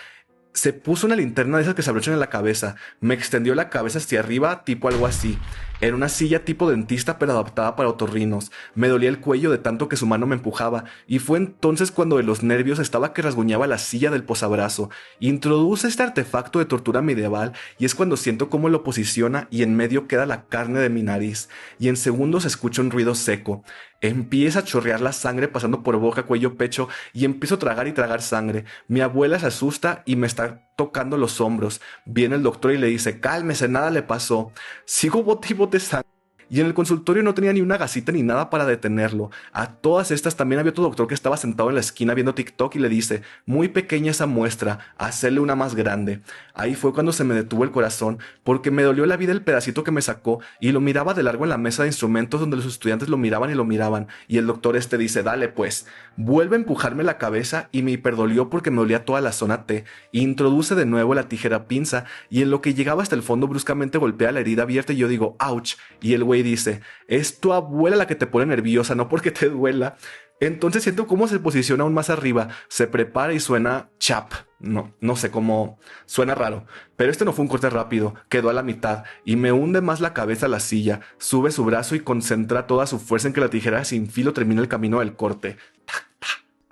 Se puso una linterna de esas que se abrochan en la cabeza. Me extendió la cabeza hacia arriba, tipo algo así. Era una silla tipo dentista, pero adaptada para otorrinos. Me dolía el cuello de tanto que su mano me empujaba, y fue entonces cuando de los nervios estaba que rasguñaba la silla del posabrazo. Introduce este artefacto de tortura medieval, y es cuando siento cómo lo posiciona y en medio queda la carne de mi nariz, y en segundos escucho un ruido seco. Empieza a chorrear la sangre pasando por boca, cuello, pecho, y empiezo a tragar y tragar sangre. Mi abuela se asusta y me está tocando los hombros. Viene el doctor y le dice: cálmese, nada le pasó. Sigo bote y bote sangre. Y en el consultorio no tenía ni una gasita ni nada para detenerlo. A todas estas también había otro doctor que estaba sentado en la esquina viendo TikTok y le dice: muy pequeña esa muestra, hacerle una más grande. Ahí fue cuando se me detuvo el corazón, porque me dolió la vida el pedacito que me sacó, y lo miraba de largo en la mesa de instrumentos donde los estudiantes lo miraban y lo miraban, y el doctor dice: dale pues. Vuelve a empujarme la cabeza y me hiperdolió porque me dolía toda la zona T. Introduce de nuevo la tijera pinza, y en lo que llegaba hasta el fondo bruscamente golpea la herida abierta y yo digo: ouch. Y el güey dice: es tu abuela la que te pone nerviosa, no porque te duela. Entonces siento cómo se posiciona aún más arriba, se prepara y suena chap. No sé cómo suena raro, pero este no fue un corte rápido, quedó a la mitad y me hunde más la cabeza a la silla. Sube su brazo y concentra toda su fuerza en que la tijera sin filo termine el camino del corte.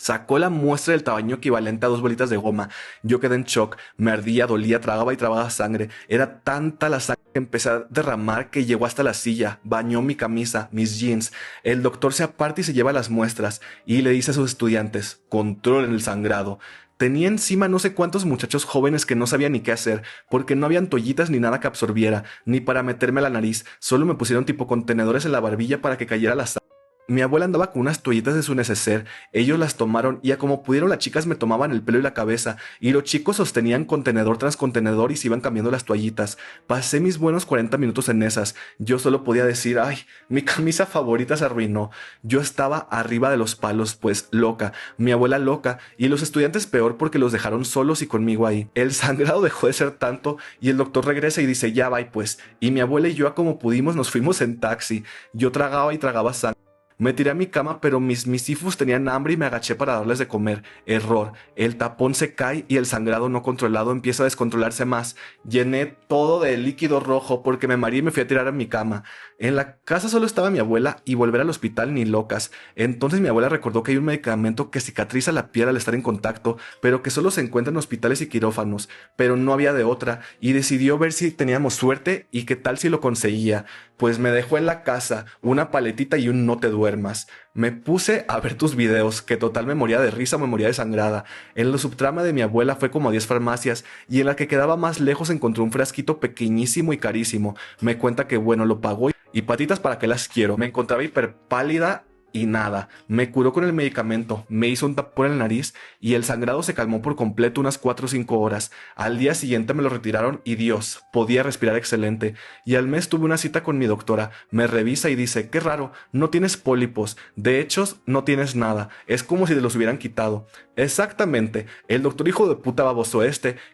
Sacó la muestra del tamaño equivalente a 2 bolitas de goma. Yo quedé en shock, me ardía, dolía, tragaba y tragaba sangre. Era tanta la sangre que empecé a derramar que llegó hasta la silla, bañó mi camisa, mis jeans. El doctor se aparta y se lleva las muestras y le dice a sus estudiantes: controlen el sangrado. Tenía encima no sé cuántos muchachos jóvenes que no sabían ni qué hacer, porque no habían toallitas ni nada que absorbiera, ni para meterme a la nariz. Solo me pusieron tipo contenedores en la barbilla para que cayera la sangre. Mi abuela andaba con unas toallitas de su neceser. Ellos las tomaron y a como pudieron las chicas me tomaban el pelo y la cabeza y los chicos sostenían contenedor tras contenedor y se iban cambiando las toallitas. Pasé mis buenos 40 minutos en esas. Yo solo podía decir: ay, mi camisa favorita se arruinó. Yo estaba arriba de los palos, pues loca, mi abuela loca y los estudiantes peor porque los dejaron solos y conmigo ahí. El sangrado dejó de ser tanto y el doctor regresa y dice: ya va pues. Y mi abuela y yo a como pudimos nos fuimos en taxi. Yo tragaba y tragaba sangre. Me tiré a mi cama, pero mis misifus tenían hambre y me agaché para darles de comer. Error. El tapón se cae y el sangrado no controlado empieza a descontrolarse más. Llené todo de líquido rojo porque me mareé y me fui a tirar a mi cama. En la casa solo estaba mi abuela y volver al hospital ni locas. Entonces mi abuela recordó que hay un medicamento que cicatriza la piel al estar en contacto, pero que solo se encuentra en hospitales y quirófanos. Pero no había de otra y decidió ver si teníamos suerte y qué tal si lo conseguía. Pues me dejó en la casa una paletita y un no te duermas. Me puse a ver tus videos, que total me moría de risa, me moría desangrada. En la subtrama de mi abuela fue como a 10 farmacias y en la que quedaba más lejos encontré un frasquito pequeñísimo y carísimo. Me cuenta que bueno, lo pagó y patitas para qué las quiero. Me encontraba hiper pálida y nada. Me curó con el medicamento, me hizo un tapón en la nariz y el sangrado se calmó por completo unas 4 o 5 horas. Al día siguiente me lo retiraron y Dios, podía respirar excelente. Y al mes tuve una cita con mi doctora. Me revisa y dice: qué raro, no tienes pólipos. De hecho, no tienes nada. Es como si te los hubieran quitado. Exactamente. El doctor hijo de puta baboso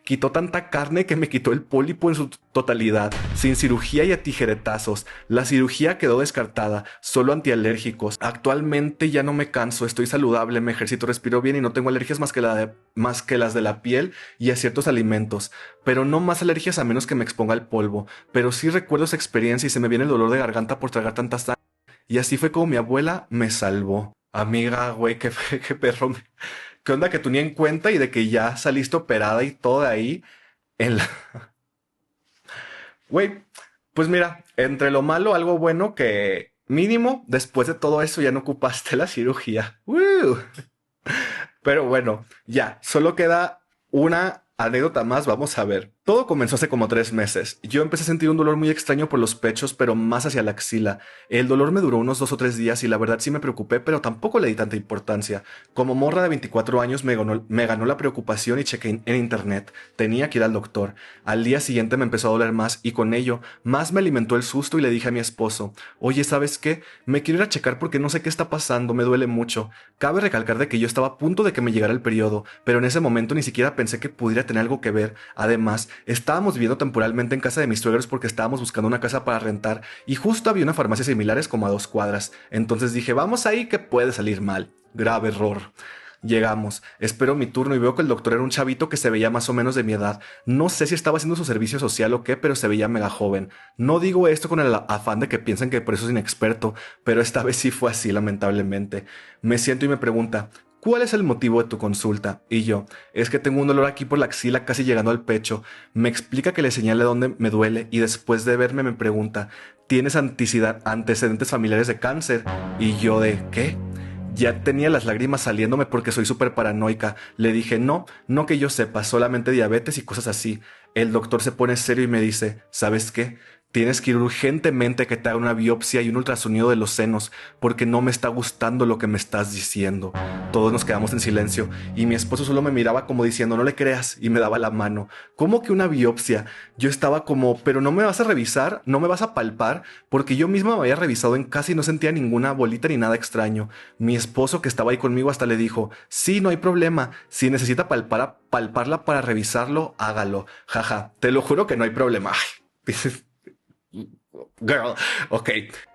quitó tanta carne que me quitó el pólipo en su totalidad, sin cirugía y a tijeretazos. La cirugía quedó descartada, solo antialérgicos. Actualmente ya no me canso, estoy saludable, me ejercito, respiro bien y no tengo alergias más que las de la piel y a ciertos alimentos. Pero no más alergias a menos que me exponga al polvo. Pero sí recuerdo esa experiencia y se me viene el dolor de garganta por tragar tanta sangre. Y así fue como mi abuela me salvó. Amiga, güey, qué perro. ¿Qué onda que tú ni en cuenta y de que ya saliste operada y todo de ahí en la... Güey, pues mira, entre lo malo, algo bueno que mínimo, después de todo eso ya no ocupaste la cirugía. ¡Woo! Pero bueno, ya, solo queda una anécdota más, vamos a ver. Todo comenzó hace como 3 meses. Yo empecé a sentir un dolor muy extraño por los pechos, pero más hacia la axila. El dolor me duró unos 2 o 3 días y la verdad sí me preocupé, pero tampoco le di tanta importancia. Como morra de 24 años me ganó la preocupación y chequé en internet. Tenía que ir al doctor. Al día siguiente me empezó a doler más y con ello más me alimentó el susto y le dije a mi esposo: oye, ¿sabes qué? Me quiero ir a checar porque no sé qué está pasando, me duele mucho. Cabe recalcar de que yo estaba a punto de que me llegara el periodo, pero en ese momento ni siquiera pensé que pudiera tener algo que ver. Además, estábamos viviendo temporalmente en casa de mis suegros porque estábamos buscando una casa para rentar y justo había una farmacia similares como a 2 cuadras. Entonces dije: vamos ahí que puede salir mal. Grave error. Llegamos, espero mi turno y veo que el doctor era un chavito que se veía más o menos de mi edad. No sé si estaba haciendo su servicio social o qué, pero se veía mega joven. No digo esto con el afán de que piensen que por eso soy inexperto, pero esta vez sí fue así, lamentablemente. Me siento y me pregunta: ¿cuál es el motivo de tu consulta? Y yo: es que tengo un dolor aquí por la axila casi llegando al pecho. Me explica que le señale dónde me duele y después de verme me pregunta: ¿tienes antecedentes familiares de cáncer? Y yo de ¿qué? Ya tenía las lágrimas saliéndome porque soy súper paranoica. Le dije: no que yo sepa, solamente diabetes y cosas así. El doctor se pone serio y me dice: ¿sabes qué? Tienes que ir urgentemente a que te haga una biopsia y un ultrasonido de los senos, porque no me está gustando lo que me estás diciendo. Todos nos quedamos en silencio y mi esposo solo me miraba como diciendo: no le creas, y me daba la mano. ¿Cómo que una biopsia? Yo estaba como: pero no me vas a revisar, no me vas a palpar, porque yo misma me había revisado en casa y no sentía ninguna bolita ni nada extraño. Mi esposo, que estaba ahí conmigo, hasta le dijo: sí, no hay problema, si necesita palparla para revisarlo, hágalo. Jaja, te lo juro que no hay problema. Girl, ok.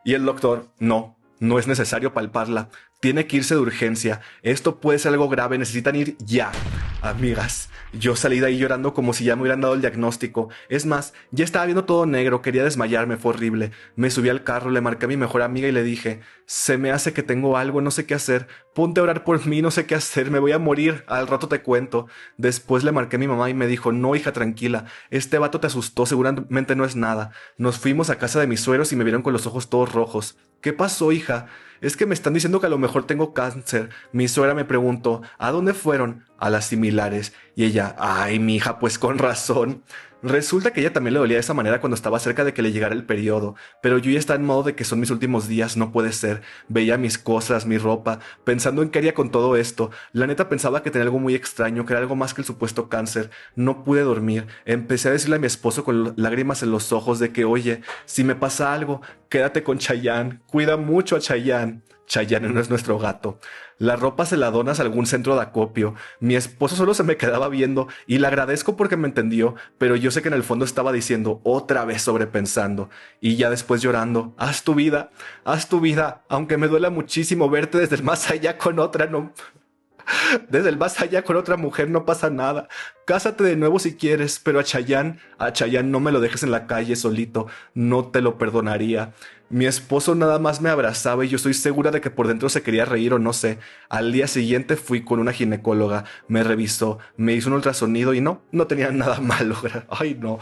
Y el doctor: no es necesario palparla. Tiene que irse de urgencia. Esto puede ser algo grave, necesitan ir ya. Amigas, yo salí de ahí llorando como si ya me hubieran dado el diagnóstico. Es más, ya estaba viendo todo negro, quería desmayarme, fue horrible. Me subí al carro, le marqué a mi mejor amiga y le dije, se me hace que tengo algo, no sé qué hacer. Ponte a orar por mí, no sé qué hacer, me voy a morir. Al rato te cuento. Después le marqué a mi mamá y me dijo, no, hija, tranquila. Este vato te asustó, seguramente no es nada. Nos fuimos a casa de mis suegros y me vieron con los ojos todos rojos. ¿Qué pasó, hija? Es que me están diciendo que a lo mejor tengo cáncer. Mi suegra me preguntó, ¿a dónde fueron? A las similares. Y ella, ay, mi hija, pues con razón. Resulta que ella también le dolía de esa manera cuando estaba cerca de que le llegara el periodo, pero yo ya estaba en modo de que son mis últimos días, no puede ser. Veía mis cosas, mi ropa, pensando en qué haría con todo esto. La neta pensaba que tenía algo muy extraño, que era algo más que el supuesto cáncer. No pude dormir. Empecé a decirle a mi esposo con lágrimas en los ojos de que, oye, si me pasa algo, quédate con Chayanne, cuida mucho a Chayanne. Chayanne no es nuestro gato. La ropa se la donas a algún centro de acopio. Mi esposo solo se me quedaba viendo y le agradezco porque me entendió, pero yo sé que en el fondo estaba diciendo otra vez sobrepensando y ya después llorando. Haz tu vida, aunque me duela muchísimo verte desde el más allá con otra, no. Desde el más allá con otra mujer no pasa nada. Cásate de nuevo si quieres, pero a Chayanne no me lo dejes en la calle solito. No te lo perdonaría. Mi esposo nada más me abrazaba y yo estoy segura de que por dentro se quería reír o no sé. Al día siguiente fui con una ginecóloga, me revisó, me hizo un ultrasonido y no tenía nada malo. Ay, no.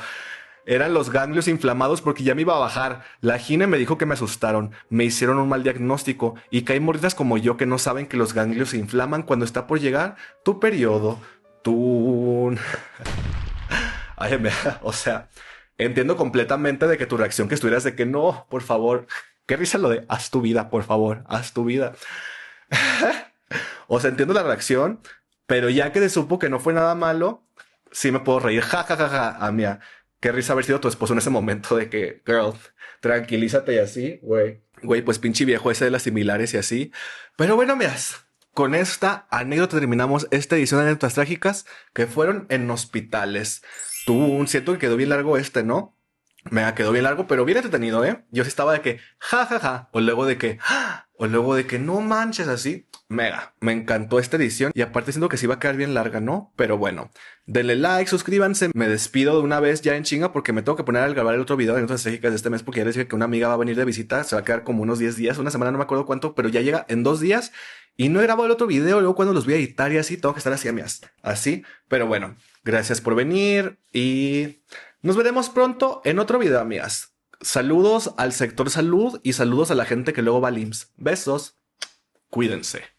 Eran los ganglios inflamados porque ya me iba a bajar. La gine me dijo que me asustaron, me hicieron un mal diagnóstico y que hay morritas como yo que no saben que los ganglios se inflaman cuando está por llegar tu periodo. Tú... Ay, o sea, entiendo completamente de que tu reacción que estuvieras de que no, por favor. Qué risa lo de haz tu vida, por favor, haz tu vida. O sea, entiendo la reacción, pero ya que se supo que no fue nada malo, sí me puedo reír. Ja, ja, ja, ja, amiga. Qué risa haber sido tu esposo en ese momento de que, girl, tranquilízate y así, güey. Güey, pues pinche viejo ese de las similares y así. Pero bueno, miras, con esta anécdota terminamos esta edición de anécdotas trágicas que fueron en hospitales. Tú, siento que quedó bien largo este, ¿no? Me quedó bien largo, pero bien entretenido, ¿eh? Yo sí estaba de que, ja, ja, ja, o luego de que, ¡ah! O luego de que no manches así. Mega, me encantó esta edición y aparte siento que sí va a quedar bien larga, ¿no? Pero bueno, denle like, suscríbanse. Me despido de una vez ya en chinga porque me tengo que poner a grabar el otro video de notas estratégicas de este mes porque ya les dije que una amiga va a venir de visita. Se va a quedar como unos 10 días, una semana, no me acuerdo cuánto, pero ya llega en 2 días y no he grabado el otro video. Luego cuando los voy a editar y así, tengo que estar así, amigas. Así, pero bueno, gracias por venir y nos veremos pronto en otro video, amigas. Saludos al sector salud y saludos a la gente que luego va al IMSS. Besos. Cuídense.